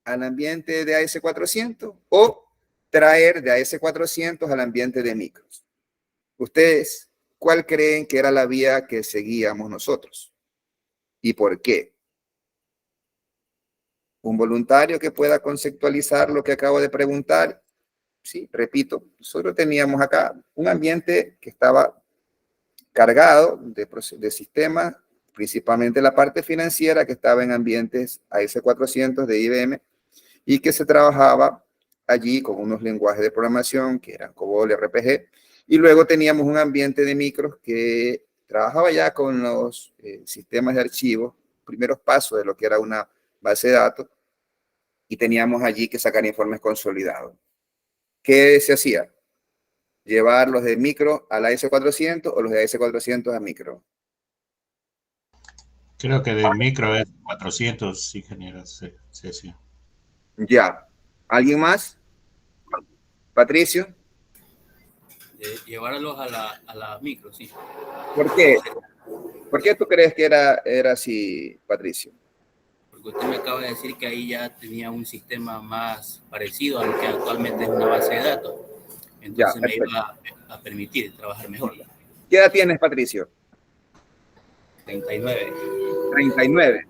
al ambiente de AS400 o traer de AS400 al ambiente de micros. ¿Ustedes cuál creen que era la vía que seguíamos nosotros? ¿Y por qué? ¿Un voluntario que pueda conceptualizar lo que acabo de preguntar? Sí, repito, nosotros teníamos acá un ambiente que estaba cargado de sistemas, principalmente la parte financiera, que estaba en ambientes AS400 de IBM, y que se trabajaba allí con unos lenguajes de programación que eran COBOL, RPG, y luego teníamos un ambiente de micros que trabajaba ya con los sistemas de archivos, primeros pasos de lo que era una base de datos, y teníamos allí que sacar informes consolidados. ¿Qué se hacía? Llevar los de micro a la AS400 o los de AS400 a micro. Creo que de micro es 400 ingenieros se hacía. Ya. ¿Alguien más? Patricio. Llevarlos a la micro, sí. ¿Por qué? ¿Por qué tú crees que era así, Patricio? Porque porque usted me acaba de decir que ahí ya tenía un sistema más parecido a lo que actualmente es una base de datos. Ya, Entonces me perfecto. iba a permitir trabajar mejor. ¿Qué edad tienes, Patricio? 39. 39.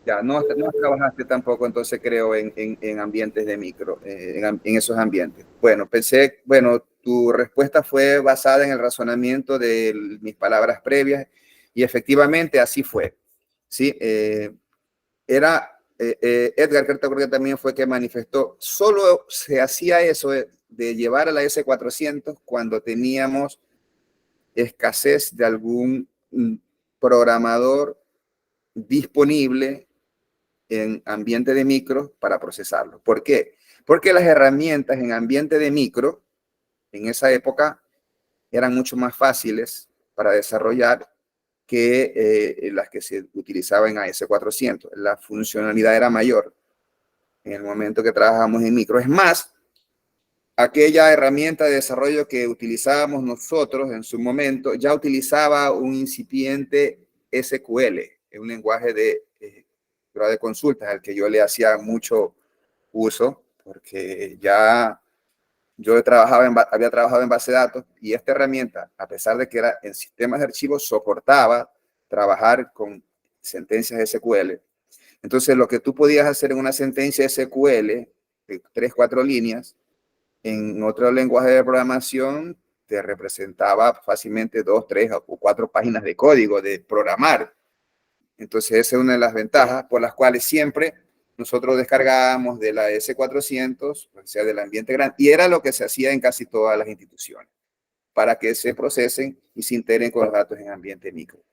Ya, no trabajaste tampoco, entonces creo, en ambientes de micro, en esos ambientes. Bueno, tu respuesta fue basada en el razonamiento de mis palabras previas y efectivamente así fue. ¿Sí? Edgar, creo que también fue que manifestó, solo se hacía eso de llevar a la S400 cuando teníamos escasez de algún programador disponible en ambiente de micro para procesarlo. ¿Por qué? Porque las herramientas en ambiente de micro en esa época eran mucho más fáciles para desarrollar que las que se utilizaban en AS400. La funcionalidad era mayor en el momento que trabajamos en micro. Es más, aquella herramienta de desarrollo que utilizábamos nosotros en su momento ya utilizaba un incipiente SQL, un lenguaje de consultas al que yo le hacía mucho uso, porque ya yo había trabajado en base de datos y esta herramienta, a pesar de que era en sistemas de archivos, soportaba trabajar con sentencias SQL. Entonces, lo que tú podías hacer en una sentencia SQL de 3, 4 líneas, en otro lenguaje de programación te representaba fácilmente 2, 3 o 4 páginas de código de programar. Entonces, esa es una de las ventajas por las cuales siempre nosotros descargábamos de la S400, o sea, del ambiente grande, y era lo que se hacía en casi todas las instituciones, para que se procesen y se integren con los datos en ambiente micro.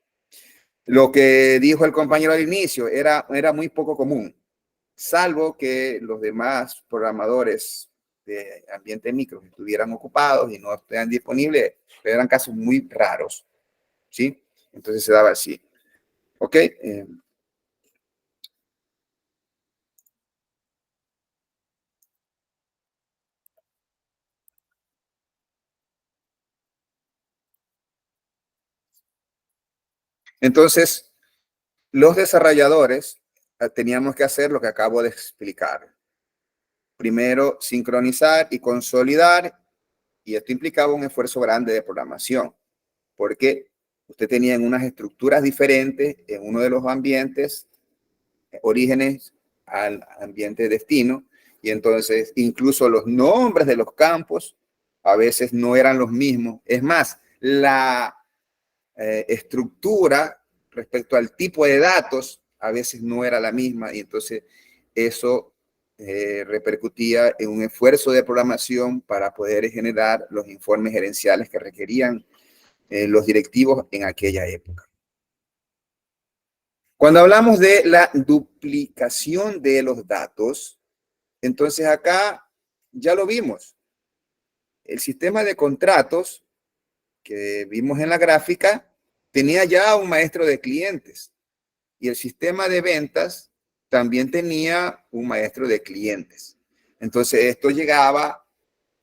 Lo que dijo el compañero al inicio era muy poco común, salvo que los demás programadores de ambiente micro estuvieran ocupados y no estuvieran disponibles, pero eran casos muy raros, ¿sí? Entonces se daba así. ¿Ok? Entonces, los desarrolladores teníamos que hacer lo que acabo de explicar. Primero, sincronizar y consolidar, y esto implicaba un esfuerzo grande de programación, porque usted tenía unas estructuras diferentes en uno de los ambientes, orígenes al ambiente destino, y entonces incluso los nombres de los campos a veces no eran los mismos. Es más, la estructura respecto al tipo de datos a veces no era la misma, y entonces eso repercutía en un esfuerzo de programación para poder generar los informes gerenciales que requerían los directivos en aquella época. Cuando hablamos de la duplicación de los datos, entonces acá ya lo vimos. El sistema de contratos que vimos en la gráfica tenía ya un maestro de clientes y el sistema de ventas también tenía un maestro de clientes. Entonces esto llegaba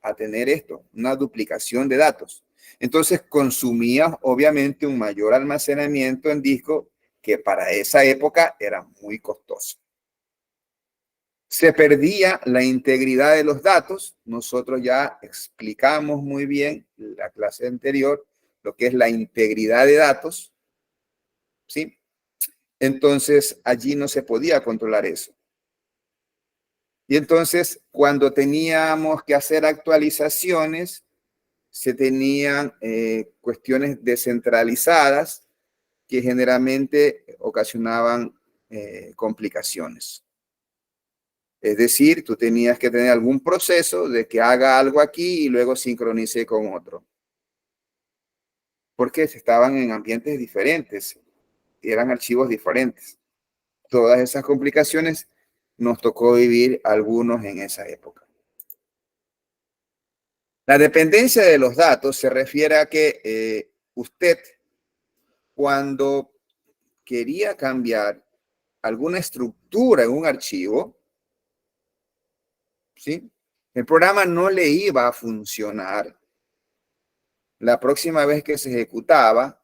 a tener una duplicación de datos. Entonces consumía obviamente un mayor almacenamiento en disco que para esa época era muy costoso. Se perdía la integridad de los datos. Nosotros ya explicamos muy bien en la clase anterior lo que es la integridad de datos, ¿sí? Entonces allí no se podía controlar eso. Y entonces cuando teníamos que hacer actualizaciones, se tenían cuestiones descentralizadas que generalmente ocasionaban complicaciones. Es decir, tú tenías que tener algún proceso de que haga algo aquí y luego sincronice con otro. Porque estaban en ambientes diferentes, eran archivos diferentes. Todas esas complicaciones nos tocó vivir algunos en esa época. La dependencia de los datos se refiere a que usted, cuando quería cambiar alguna estructura en un archivo, ¿sí? El programa no le iba a funcionar la próxima vez que se ejecutaba,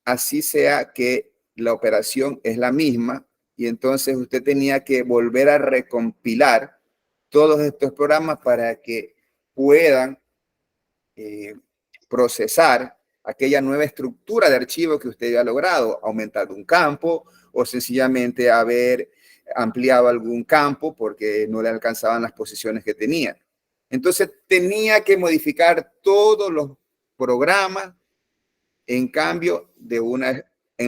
así sea que la operación es la misma y entonces usted tenía que volver a recompilar todos estos programas para que puedan procesar aquella nueva estructura de archivo que usted había logrado, aumentando un campo o sencillamente haber ampliado algún campo porque no le alcanzaban las posiciones que tenía. Entonces tenía que modificar todos los programas en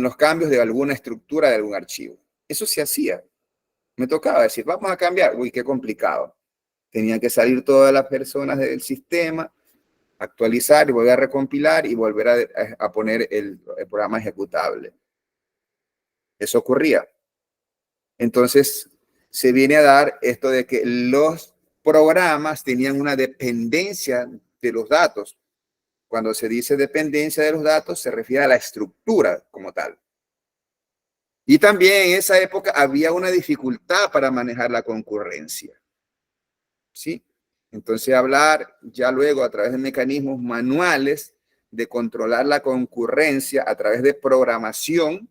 los cambios de alguna estructura de algún archivo. Eso se hacía. Me tocaba decir, vamos a cambiar. Uy, qué complicado. Tenían que salir todas las personas del sistema, actualizar y volver a recompilar y volver a poner el programa ejecutable. Eso ocurría. Entonces, se viene a dar esto de que los programas tenían una dependencia de los datos. Cuando se dice dependencia de los datos, se refiere a la estructura como tal. Y también en esa época había una dificultad para manejar la concurrencia. ¿Sí? Entonces, hablar ya luego a través de mecanismos manuales de controlar la concurrencia a través de programación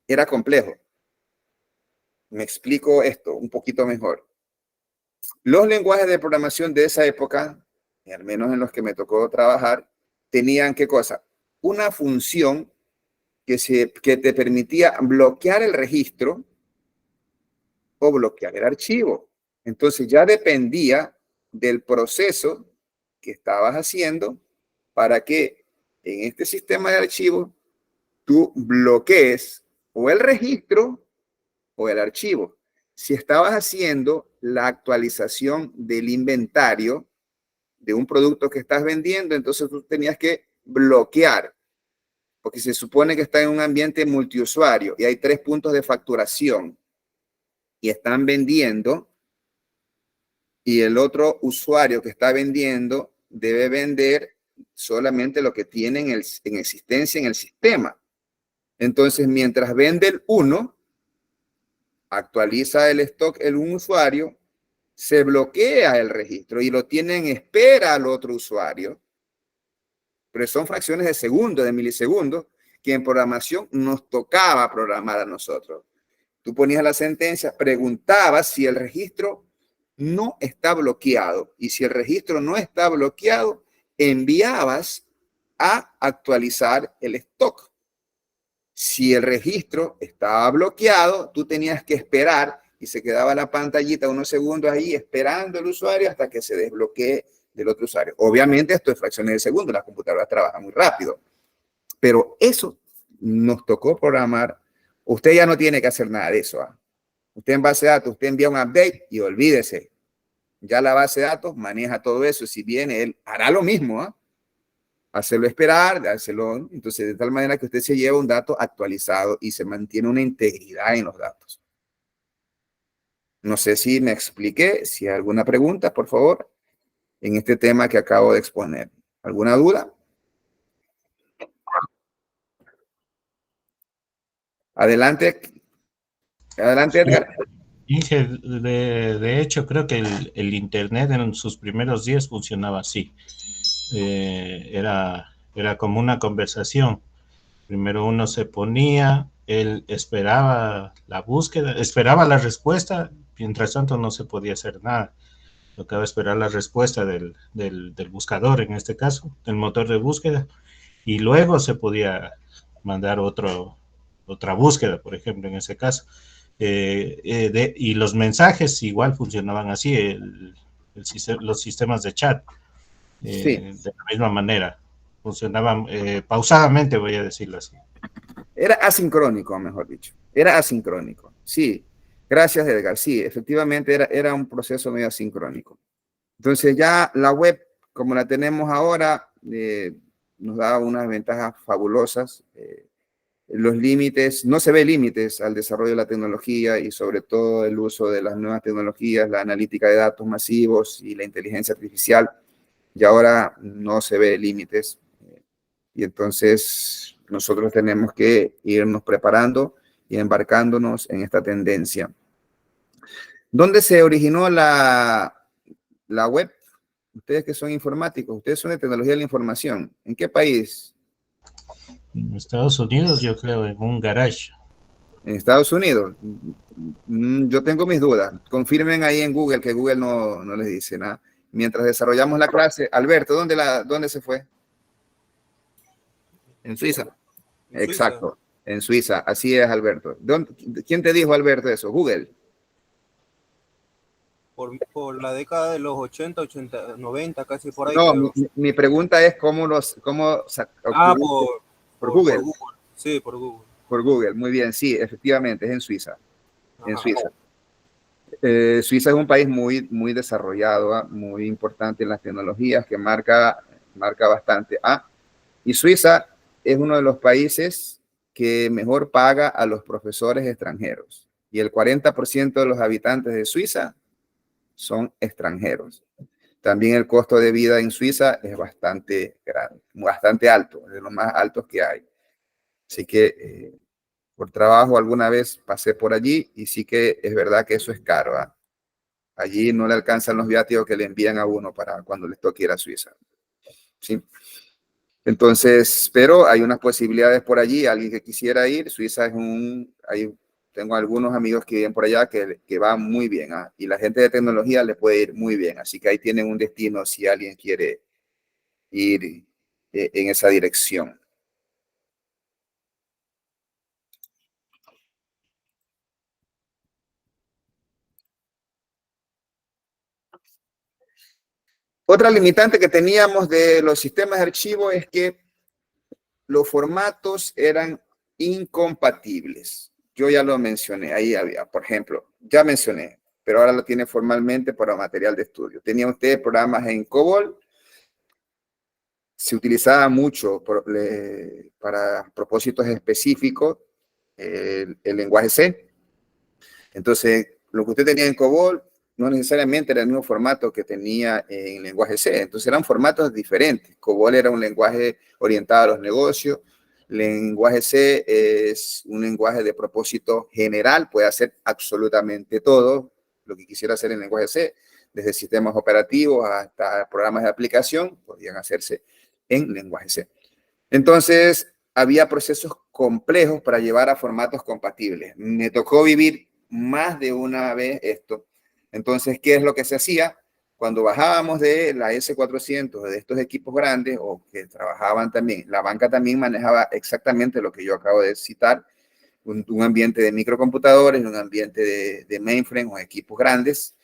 era complejo. Me explico esto un poquito mejor. Los lenguajes de programación de esa época, al menos en los que me tocó trabajar, tenían ¿qué cosa? Una función que te permitía bloquear el registro o bloquear el archivo. Entonces ya dependía del proceso que estabas haciendo para que en este sistema de archivos tú bloquees o el registro o el archivo. Si estabas haciendo la actualización del inventario de un producto que estás vendiendo, entonces tú tenías que bloquear, porque se supone que está en un ambiente multiusuario y hay 3 puntos de facturación y están vendiendo y el otro usuario que está vendiendo debe vender solamente lo que tiene en existencia en el sistema. Entonces, mientras vende el uno, actualiza el stock un usuario, se bloquea el registro y lo tiene en espera al otro usuario. Pero son fracciones de segundo, de milisegundos, que en programación nos tocaba programar a nosotros. Tú ponías la sentencia, preguntabas si el registro no está bloqueado. Y si el registro no está bloqueado, enviabas a actualizar el stock. Si el registro estaba bloqueado, tú tenías que esperar y se quedaba la pantallita unos segundos ahí esperando el usuario hasta que se desbloquee del otro usuario. Obviamente esto es fracciones de segundo, las computadoras trabajan muy rápido, pero eso nos tocó programar. Usted ya no tiene que hacer nada de eso. Usted en base de datos, usted envía un update y olvídese. Ya la base de datos maneja todo eso. Si viene, él hará lo mismo. Hacerlo esperar, dárselo. Entonces, de tal manera que usted se lleva un dato actualizado y se mantiene una integridad en los datos. No sé si me expliqué. Si hay alguna pregunta, por favor, en este tema que acabo de exponer. ¿Alguna duda? Adelante. Adelante, Edgar. Inge, de hecho, creo que el Internet en sus primeros días funcionaba así. Era como una conversación. Primero uno se ponía, él esperaba la búsqueda, esperaba la respuesta, mientras tanto no se podía hacer nada. Tocaba esperar la respuesta del buscador, en este caso, del motor de búsqueda, y luego se podía mandar otra búsqueda, por ejemplo, en ese caso. Y los mensajes igual funcionaban así, los sistemas de chat, Sí. de la misma manera, funcionaban pausadamente, voy a decirlo así. Era asincrónico, mejor dicho. Era asincrónico, sí. Gracias, Edgar. Sí, efectivamente era un proceso medio asincrónico. Entonces ya la web, como la tenemos ahora, nos da unas ventajas fabulosas. Los límites, no se ve límites al desarrollo de la tecnología y sobre todo el uso de las nuevas tecnologías, la analítica de datos masivos y la inteligencia artificial. Y ahora no se ve límites. Y entonces nosotros tenemos que irnos preparando y embarcándonos en esta tendencia. ¿Dónde se originó la web? Ustedes que son informáticos, ustedes son de tecnología de la información. ¿En qué país? En Estados Unidos, yo creo, en un garage. En Estados Unidos, yo tengo mis dudas. Confirmen ahí en Google, que Google no les dice nada. Mientras desarrollamos la clase, Alberto, ¿dónde se fue? En Suiza. Exacto, en Suiza. Así es, Alberto. ¿Quién te dijo, Alberto, eso? Google. Por la década de los 80, 90, casi por ahí. No, creo. mi pregunta es cómo por Google. Por Google. Sí, por Google. Por Google, muy bien, sí, efectivamente, es en Suiza. Ajá. En Suiza. Suiza es un país muy desarrollado, muy importante en las tecnologías, que marca bastante. Y Suiza es uno de los países que mejor paga a los profesores extranjeros. Y el 40% de los habitantes de Suiza son extranjeros. También el costo de vida en Suiza es bastante grande, bastante alto, de los más altos que hay. Así que por trabajo alguna vez pasé por allí y sí que es verdad que eso es caro. Allí no le alcanzan los viáticos que le envían a uno para cuando les toque ir a Suiza. ¿Sí? Entonces, pero hay unas posibilidades por allí. Alguien que quisiera ir, Suiza es tengo algunos amigos que viven por allá que van muy bien. Y la gente de tecnología les puede ir muy bien. Así que ahí tienen un destino si alguien quiere ir en esa dirección. Otra limitante que teníamos de los sistemas de archivo es que los formatos eran incompatibles. Yo ya lo mencioné, ahí había, por ejemplo, ya mencioné, pero ahora lo tiene formalmente para material de estudio. Tenía usted programas en COBOL, se utilizaba mucho para propósitos específicos el lenguaje C. Entonces, lo que usted tenía en COBOL no necesariamente era el mismo formato que tenía en lenguaje C. Entonces eran formatos diferentes. COBOL era un lenguaje orientado a los negocios. Lenguaje C es un lenguaje de propósito general. Puede hacer absolutamente todo lo que quisiera hacer en lenguaje C. Desde sistemas operativos hasta programas de aplicación podían hacerse en lenguaje C. Entonces, había procesos complejos para llevar a formatos compatibles. Me tocó vivir más de una vez esto. Entonces, ¿qué es lo que se hacía? Cuando bajábamos de la S400, de estos equipos grandes, o que trabajaban también, la banca también manejaba exactamente lo que yo acabo de citar, un ambiente de microcomputadores, un ambiente de mainframe o equipos grandes,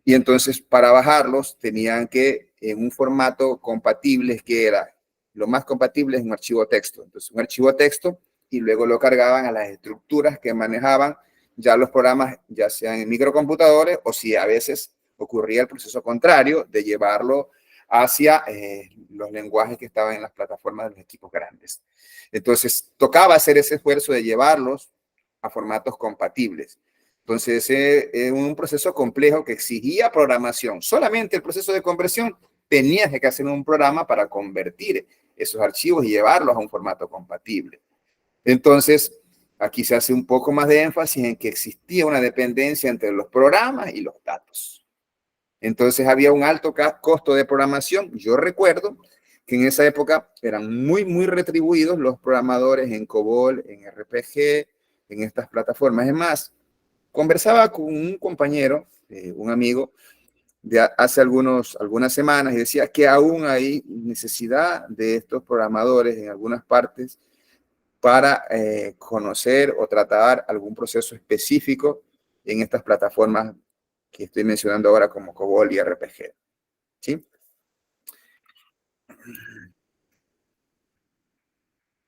y entonces para bajarlos tenían que, en un formato compatible, que era lo más compatible es un archivo texto. Entonces, un archivo texto, y luego lo cargaban a las estructuras que manejaban ya los programas, ya sean en microcomputadores, o si a veces ocurría el proceso contrario de llevarlo hacia los lenguajes que estaban en las plataformas de los equipos grandes. Entonces, tocaba hacer ese esfuerzo de llevarlos a formatos compatibles. Entonces, es un proceso complejo que exigía programación. Solamente el proceso de conversión tenías que hacer un programa para convertir esos archivos y llevarlos a un formato compatible. Entonces, aquí se hace un poco más de énfasis en que existía una dependencia entre los programas y los datos. Entonces, había un alto costo de programación. Yo recuerdo que en esa época eran muy retribuidos los programadores en COBOL, en RPG, en estas plataformas. Es más, conversaba con un compañero, un amigo, de hace algunas semanas, y decía que aún hay necesidad de estos programadores en algunas partes para conocer o tratar algún proceso específico en estas plataformas que estoy mencionando ahora como COBOL y RPG. ¿Sí?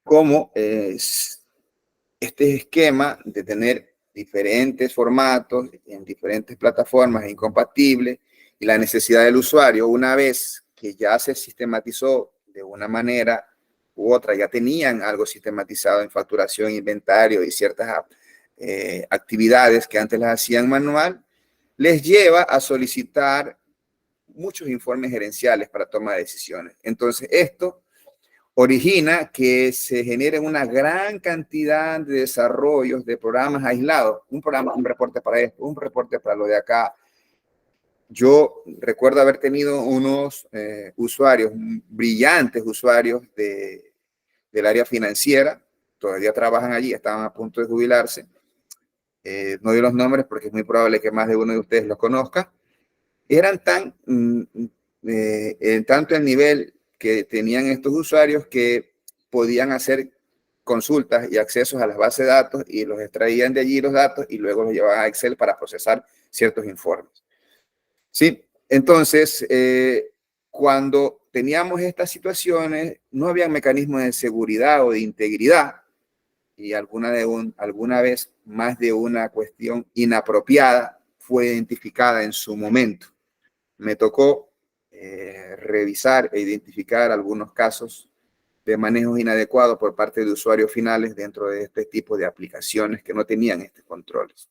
Como este esquema de tener diferentes formatos en diferentes plataformas incompatibles y la necesidad del usuario, una vez que ya se sistematizó de una manera u otra, ya tenían algo sistematizado en facturación, inventario y ciertas actividades que antes las hacían manual, les lleva a solicitar muchos informes gerenciales para toma de decisiones. Entonces, esto origina que se genere una gran cantidad de desarrollos de programas aislados. Un programa, un reporte para esto, un reporte para lo de acá. Yo recuerdo haber tenido unos usuarios, brillantes usuarios de del área financiera, todavía trabajan allí, estaban a punto de jubilarse. No doy los nombres porque es muy probable que más de uno de ustedes los conozca. Eran tanto el nivel que tenían estos usuarios que podían hacer consultas y accesos a las bases de datos y los extraían de allí los datos y luego los llevaban a Excel para procesar ciertos informes. ¿Sí? Entonces, cuando teníamos estas situaciones, no había mecanismos de seguridad o de integridad y alguna vez más de una cuestión inapropiada fue identificada en su momento. Me tocó revisar e identificar algunos casos de manejos inadecuados por parte de usuarios finales dentro de este tipo de aplicaciones que no tenían estos controles.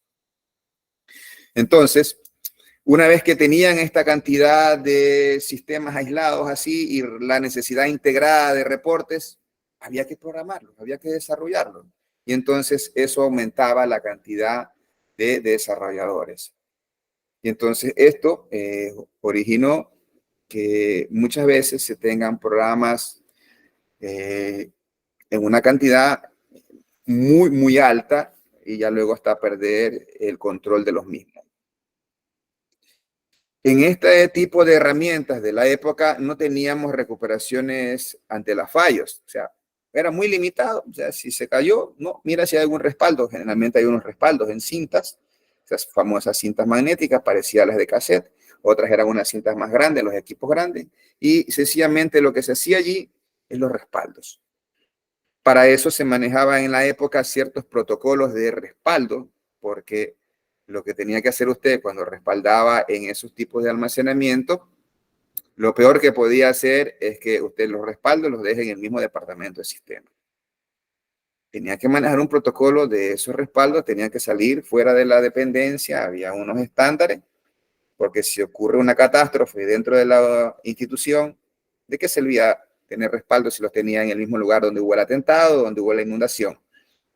Entonces, una vez que tenían esta cantidad de sistemas aislados así y la necesidad integrada de reportes, había que programarlos, había que desarrollarlos. Y entonces eso aumentaba la cantidad de desarrolladores. Y entonces esto originó que muchas veces se tengan programas en una cantidad muy, muy alta y ya luego hasta perder el control de los mismos. En este tipo de herramientas de la época no teníamos recuperaciones ante los fallos, o sea, era muy limitado, o sea, si se cayó, no, mira si hay algún respaldo, generalmente hay unos respaldos en cintas, esas famosas cintas magnéticas, parecidas a las de cassette, otras eran unas cintas más grandes, los equipos grandes, y sencillamente lo que se hacía allí es los respaldos. Para eso se manejaban en la época ciertos protocolos de respaldo, porque lo que tenía que hacer usted cuando respaldaba en esos tipos de almacenamiento, lo peor que podía hacer es que usted los respaldos los deje en el mismo departamento de sistema. Tenía que manejar un protocolo de esos respaldos, tenía que salir fuera de la dependencia, había unos estándares, porque si ocurre una catástrofe dentro de la institución, ¿de qué servía tener respaldos si los tenía en el mismo lugar donde hubo el atentado, donde hubo la inundación?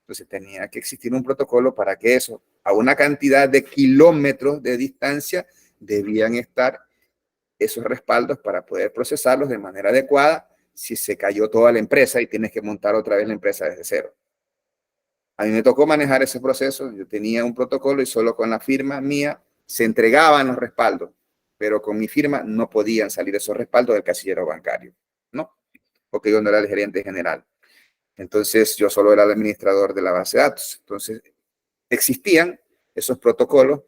Entonces tenía que existir un protocolo para que eso, a una cantidad de kilómetros de distancia, debían estar esos respaldos para poder procesarlos de manera adecuada si se cayó toda la empresa y tienes que montar otra vez la empresa desde cero. A mí me tocó manejar ese proceso, yo tenía un protocolo y solo con la firma mía se entregaban los respaldos, pero con mi firma no podían salir esos respaldos del casillero bancario, ¿no? Porque yo no era el gerente general. Entonces yo solo era el administrador de la base de datos. Entonces existían esos protocolos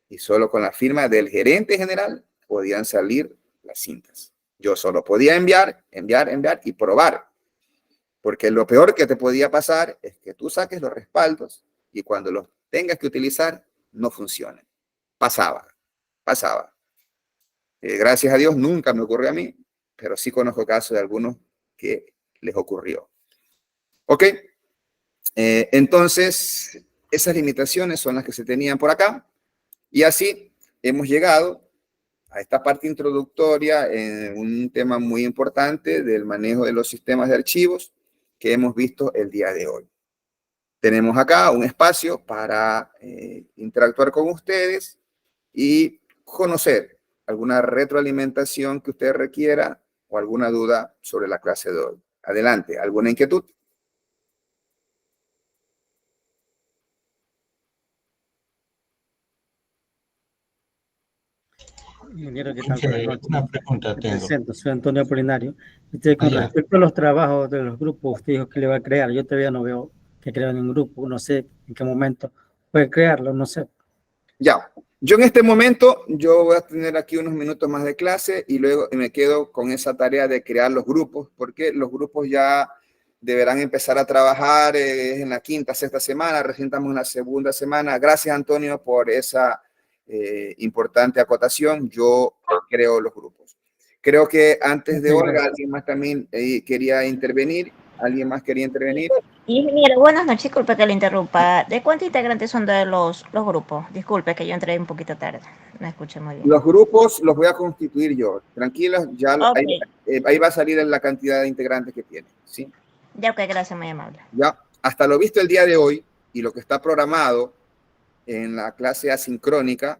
y solo con la firma del gerente general podían salir las cintas. Yo solo podía enviar y probar. Porque lo peor que te podía pasar es que tú saques los respaldos y cuando los tengas que utilizar no funcionen. Pasaba. Gracias a Dios nunca me ocurrió a mí, pero sí conozco casos de algunos que les ocurrió. ¿Ok? Entonces, esas limitaciones son las que se tenían por acá. Y así hemos llegado a esta parte introductoria en un tema muy importante del manejo de los sistemas de archivos que hemos visto el día de hoy. Tenemos acá un espacio para interactuar con ustedes y conocer alguna retroalimentación que usted requiera o alguna duda sobre la clase de hoy. Adelante, ¿alguna inquietud? Ingeniero, ¿qué tal? Buenas noches. Una pregunta Me tengo. presento, soy Antonio Apolinario. Con Ya. respecto a los trabajos de los grupos, usted dijo que le va a crear. Yo todavía no veo que crean un grupo, no sé en qué momento puede crearlo, no sé. Ya, yo en este momento, yo voy a tener aquí unos minutos más de clase y luego me quedo con esa tarea de crear los grupos, porque los grupos ya deberán empezar a trabajar en la quinta, sexta semana, recién estamos en la segunda semana. Gracias, Antonio, por esa importante acotación. Yo creo los grupos. Creo que antes de Olga, alguien más también quería intervenir. ¿Alguien más quería intervenir? Ingeniero, buenas noches, disculpe que le interrumpa. ¿De cuántos integrantes son de los grupos? Disculpe que yo entré un poquito tarde, no escuché muy bien. Los grupos los voy a constituir yo. Tranquilos, ya Okay. ahí va a salir la cantidad de integrantes que tiene, ¿sí? Ya, ok, gracias, muy amable. Ya, hasta lo visto el día de hoy y lo que está programado en la clase asincrónica,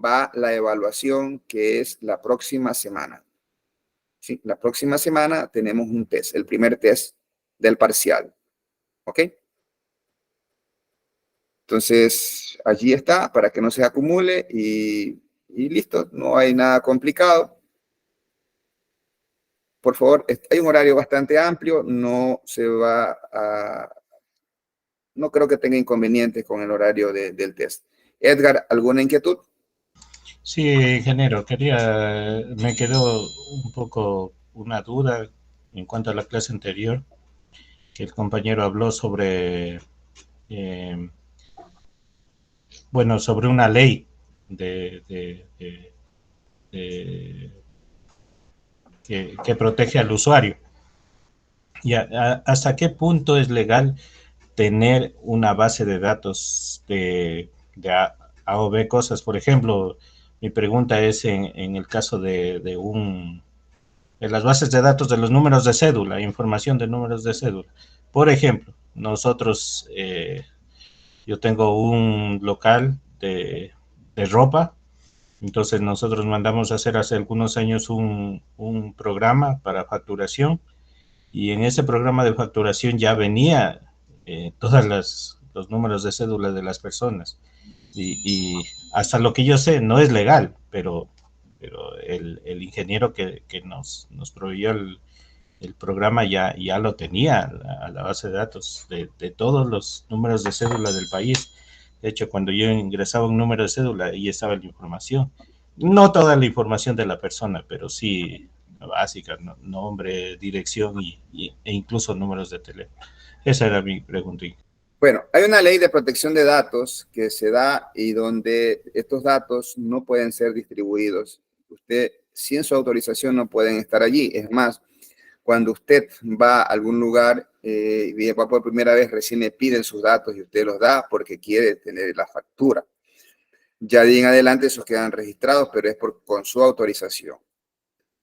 va la evaluación que es la próxima semana. ¿sí? La próxima semana tenemos un test, el primer test del parcial. ¿Ok? Entonces, allí está, para que no se acumule y listo, no hay nada complicado. Por favor, hay un horario bastante amplio, no creo que tenga inconvenientes con el horario del test. Edgar, ¿alguna inquietud? Sí, ingeniero, me quedó un poco una duda en cuanto a la clase anterior, que el compañero habló sobre, bueno, sobre una ley que protege al usuario. ¿Y hasta qué punto es legal tener una base de datos de A o B cosas? Por ejemplo, mi pregunta es en el caso de las bases de datos de los números de cédula, información de números de cédula. Por ejemplo, nosotros, yo tengo un local de ropa, entonces nosotros mandamos a hacer hace algunos años un programa para facturación, y en ese programa de facturación ya venía todos los números de cédula de las personas. Y hasta lo que yo sé, no es legal, pero el ingeniero que nos proveyó el programa ya lo tenía a la base de datos de todos los números de cédula del país. De hecho, cuando yo ingresaba un número de cédula, ahí estaba la información. No toda la información de la persona, pero sí la básica, nombre, dirección e incluso números de teléfono. Esa era mi pregunta. Bueno, hay una ley de protección de datos que se da y donde estos datos no pueden ser distribuidos. Usted, sin su autorización, no pueden estar allí. Es más, cuando usted va a algún lugar y va por primera vez, recién le piden sus datos y usted los da porque quiere tener la factura. Ya de en adelante esos quedan registrados, pero es con su autorización.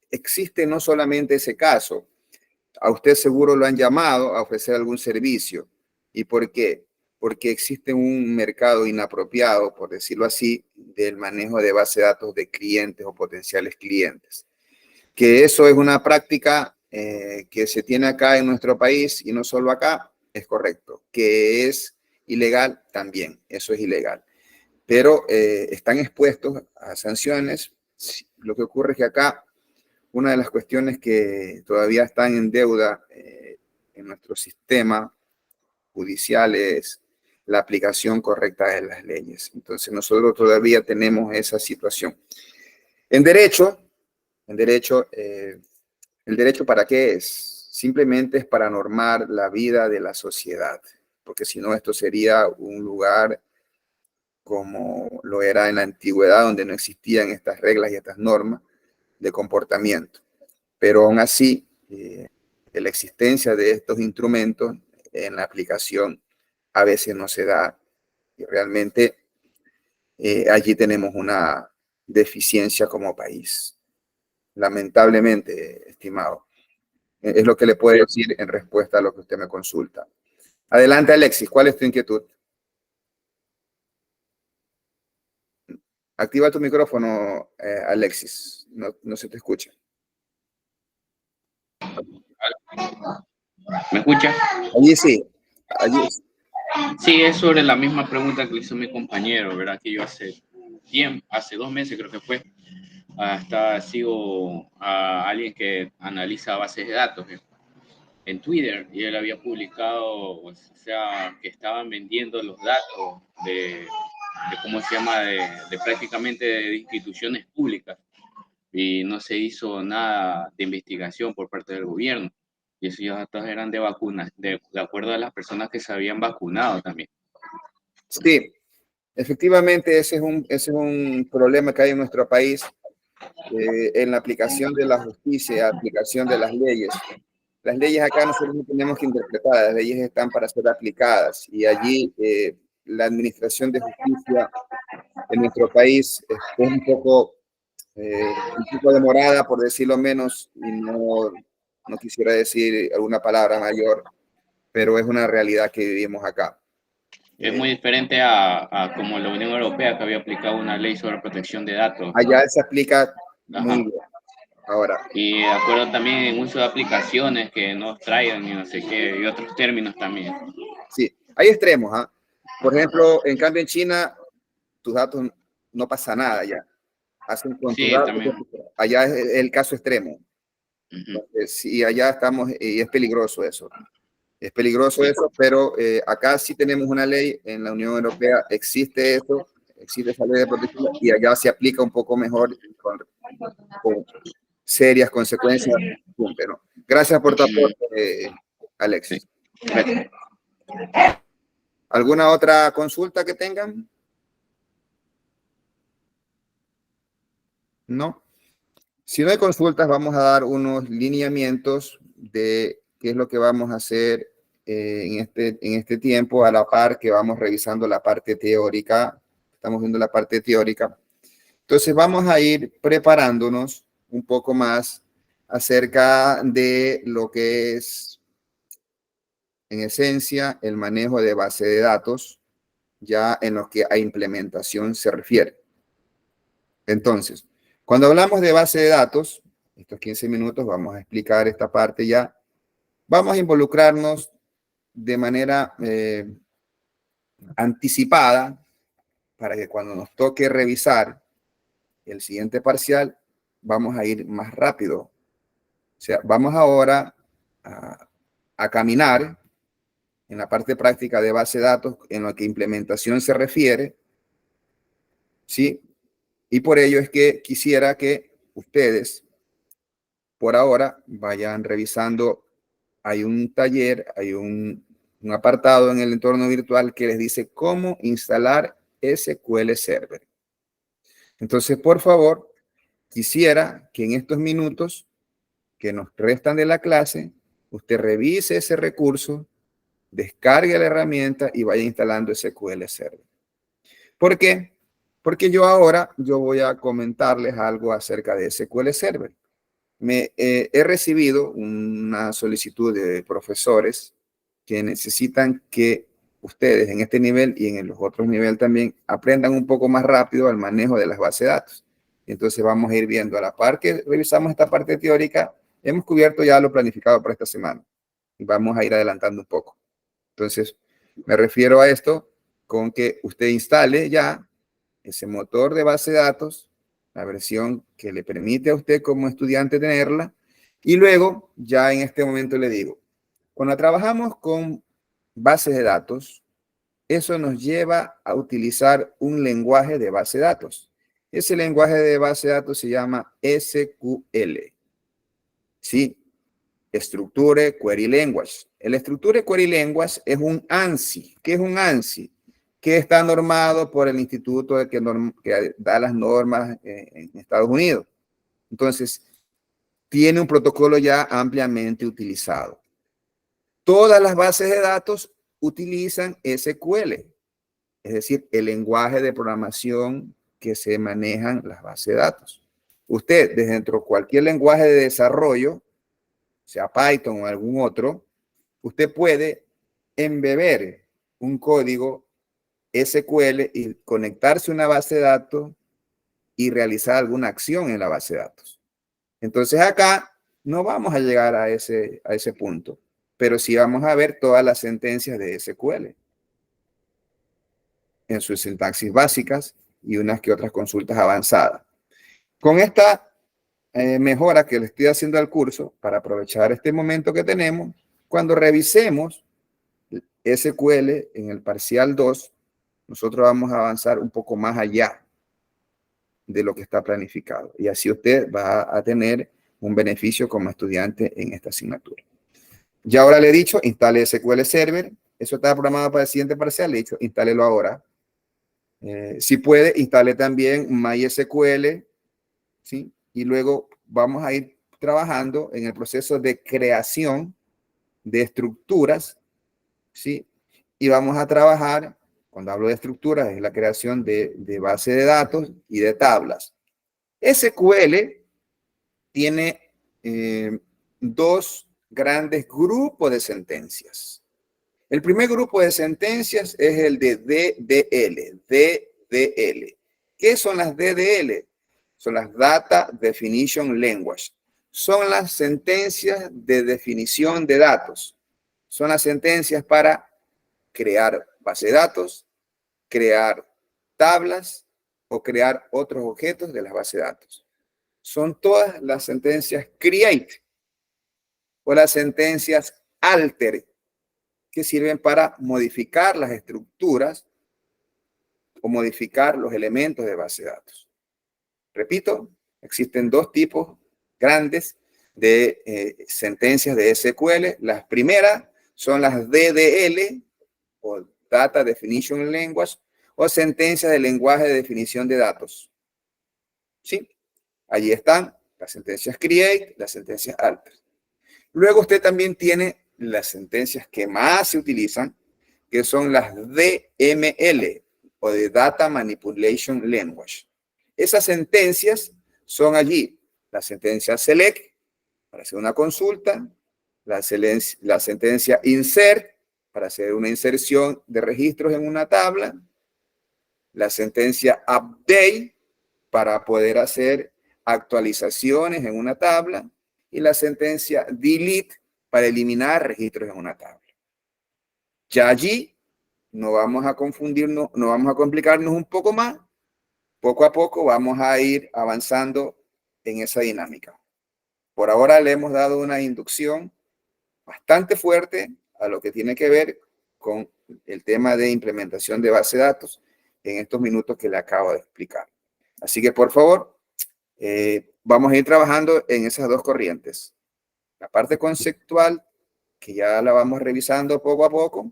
Existe no solamente ese caso. A usted seguro lo han llamado a ofrecer algún servicio. ¿Y por qué? Porque existe un mercado inapropiado, por decirlo así, del manejo de base de datos de clientes o potenciales clientes. Que eso es una práctica que se tiene acá en nuestro país y no solo acá, es correcto. Que es ilegal también, eso es ilegal. Pero están expuestos a sanciones. Lo que ocurre es que acá una de las cuestiones que todavía están en deuda en nuestro sistema judicial es la aplicación correcta de las leyes. Entonces nosotros todavía tenemos esa situación. En derecho, ¿el derecho para qué es? Simplemente es para normar la vida de la sociedad, porque si no esto sería un lugar como lo era en la antigüedad, donde no existían estas reglas y estas normas de comportamiento. Pero aún así, la existencia de estos instrumentos en la aplicación a veces no se da. Y realmente allí tenemos una deficiencia como país. Lamentablemente, estimado. Es lo que le puedo decir en respuesta a lo que usted me consulta. Adelante, Alexis. ¿Cuál es tu inquietud? Activa tu micrófono, Alexis. No se te escucha. ¿Me escucha? Allí sí. Allí sí. Sí, es sobre la misma pregunta que le hizo mi compañero, ¿verdad? Que yo hace 2 meses creo que fue, sigo a alguien que analiza bases de datos en Twitter, y él había publicado, o sea, que estaban vendiendo los datos de ¿cómo se llama? De prácticamente de instituciones públicas, y no se hizo nada de investigación por parte del gobierno. Y esos datos eran de vacunas, de acuerdo a las personas que se habían vacunado también. Sí, efectivamente ese es un problema que hay en nuestro país en la aplicación de la justicia, aplicación de las leyes. Las leyes acá nosotros no tenemos que interpretar, las leyes están para ser aplicadas y allí la administración de justicia en nuestro país es un poco demorada, por decirlo menos, y no quisiera decir alguna palabra mayor, pero es una realidad que vivimos acá. Es muy diferente a como la Unión Europea, que había aplicado una ley sobre protección de datos. Allá se aplica muy bien. Ahora, Y de acuerdo también en uso de aplicaciones que nos traigan y no sé qué, y otros términos también. sí, hay extremos, ¿ah? Por ejemplo, en cambio en China, tus datos no pasa nada ya. Hacen con tus Sí, datos, también. allá es el caso extremo. Ujú. Entonces, sí, allá estamos, y es peligroso eso. Es peligroso Sí. eso, pero acá sí tenemos una ley en la Unión Europea, existe eso, existe esa ley de protección y allá se aplica un poco mejor con serias consecuencias. Pero gracias por tu aporte, Alexis. Sí. ¿Alguna otra consulta que tengan? No. Si no hay consultas, vamos a dar unos lineamientos de qué es lo que vamos a hacer en este tiempo, a la par que vamos revisando la parte teórica. Estamos viendo la parte teórica. Entonces vamos a ir preparándonos un poco más acerca de lo que es, en esencia, el manejo de base de datos, ya en lo que a implementación se refiere. Entonces, cuando hablamos de base de datos, estos 15 minutos vamos a explicar esta parte ya. Vamos a involucrarnos de manera anticipada para que cuando nos toque revisar el siguiente parcial, vamos a ir más rápido. O sea, vamos ahora a caminar en la parte práctica de base de datos en lo que implementación se refiere, ¿sí? Y por ello es que quisiera que ustedes, por ahora, vayan revisando. Hay un taller, hay un apartado en el entorno virtual que les dice cómo instalar SQL Server. Entonces, por favor, quisiera que en estos minutos que nos restan de la clase, usted revise ese recurso, descargue la herramienta y vaya instalando SQL Server. ¿Por qué? Porque yo voy a comentarles algo acerca de SQL Server. He recibido una solicitud de profesores que necesitan que ustedes en este nivel y en los otros niveles también aprendan un poco más rápido el manejo de las bases de datos. Entonces vamos a ir viendo a la par que revisamos esta parte teórica, hemos cubierto ya lo planificado para esta semana y vamos a ir adelantando un poco. Entonces me refiero a esto con que usted instale ya ese motor de base de datos, la versión que le permite a usted como estudiante tenerla. Y luego, ya en este momento le digo, cuando trabajamos con bases de datos, eso nos lleva a utilizar un lenguaje de base de datos. Ese lenguaje de base de datos se llama SQL. ¿Sí? Structure Query Language. El Structure Query Language es un ANSI. ¿Qué es un ANSI? Que está normado por el instituto que da las normas en Estados Unidos. Entonces, tiene un protocolo ya ampliamente utilizado. Todas las bases de datos utilizan SQL, es decir, el lenguaje de programación que se manejan las bases de datos. Usted, desde dentro de cualquier lenguaje de desarrollo, sea Python o algún otro, usted puede embeber un código SQL y conectarse a una base de datos y realizar alguna acción en la base de datos. Entonces acá no vamos a llegar a ese punto, pero sí vamos a ver todas las sentencias de SQL en sus sintaxis básicas y unas que otras consultas avanzadas. Con esta mejora que le estoy haciendo al curso, para aprovechar este momento que tenemos, cuando revisemos SQL en el parcial 2, nosotros vamos a avanzar un poco más allá de lo que está planificado. Y así usted va a tener un beneficio como estudiante en esta asignatura. Ya ahora le he dicho, instale SQL Server. Eso está programado para el siguiente parcial. Le he dicho, instálelo ahora. Si puede, instale también MySQL, ¿sí? Y luego vamos a ir trabajando en el proceso de creación de estructuras, ¿sí? Y vamos a trabajar, cuando hablo de estructuras, es la creación de base de datos y de tablas. SQL tiene dos grandes grupos de sentencias. El primer grupo de sentencias es el de DDL. ¿Qué son las DDL? Son las Data Definition Language. son las sentencias de definición de datos. Son las sentencias para crear base de datos, crear tablas o crear otros objetos de las bases de datos. Son todas las sentencias create o las sentencias alter, que sirven para modificar las estructuras o modificar los elementos de base de datos. Repito, existen dos tipos grandes de sentencias de SQL. Las primeras son las DDL o Data Definition Language o sentencias de lenguaje de definición de datos. ¿Sí? Allí están las sentencias create, las sentencias alter. Luego usted también tiene las sentencias que más se utilizan, que son las DML o de Data Manipulation Language. Esas sentencias son allí la sentencia select para hacer una consulta, la sentencia insert para hacer una inserción de registros en una tabla, la sentencia update para poder hacer actualizaciones en una tabla y la sentencia delete para eliminar registros en una tabla. Ya allí no vamos a confundirnos, no vamos a complicarnos un poco más. Poco a poco vamos a ir avanzando en esa dinámica. Por ahora le hemos dado una inducción bastante fuerte a lo que tiene que ver con el tema de implementación de base de datos en estos minutos que le acabo de explicar. Así que, por favor, vamos a ir trabajando en esas dos corrientes. La parte conceptual, que ya la vamos revisando poco a poco.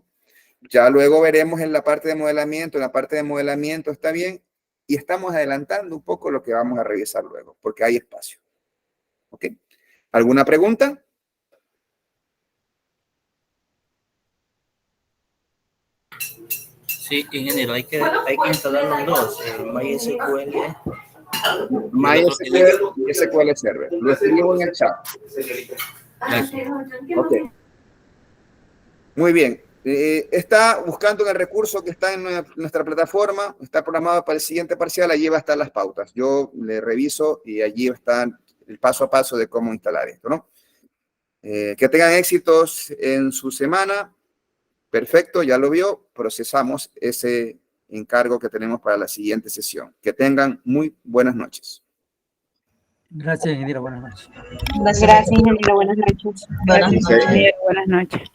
Ya luego veremos en la parte de modelamiento. En la parte de modelamiento está bien. Y estamos adelantando un poco lo que vamos a revisar luego, porque hay espacio. ¿Ok? ¿Alguna pregunta? Sí, ingeniero, hay que instalar los dos, MySQL. MySQL y SQL Server. Lo escribo en el chat. Gracias. Ok. Muy bien. Está buscando en el recurso que está en nuestra plataforma. Está programado para el siguiente parcial. Allí va a estar las pautas. Yo le reviso y allí está el paso a paso de cómo instalar esto, ¿no? Que tengan éxitos en su semana. Perfecto, ya lo vio. Procesamos ese encargo que tenemos para la siguiente sesión. Que tengan muy buenas noches. Gracias, ingeniero. Buenas noches. Gracias, ingeniero. Buenas noches. Buenas noches. Buenas noches.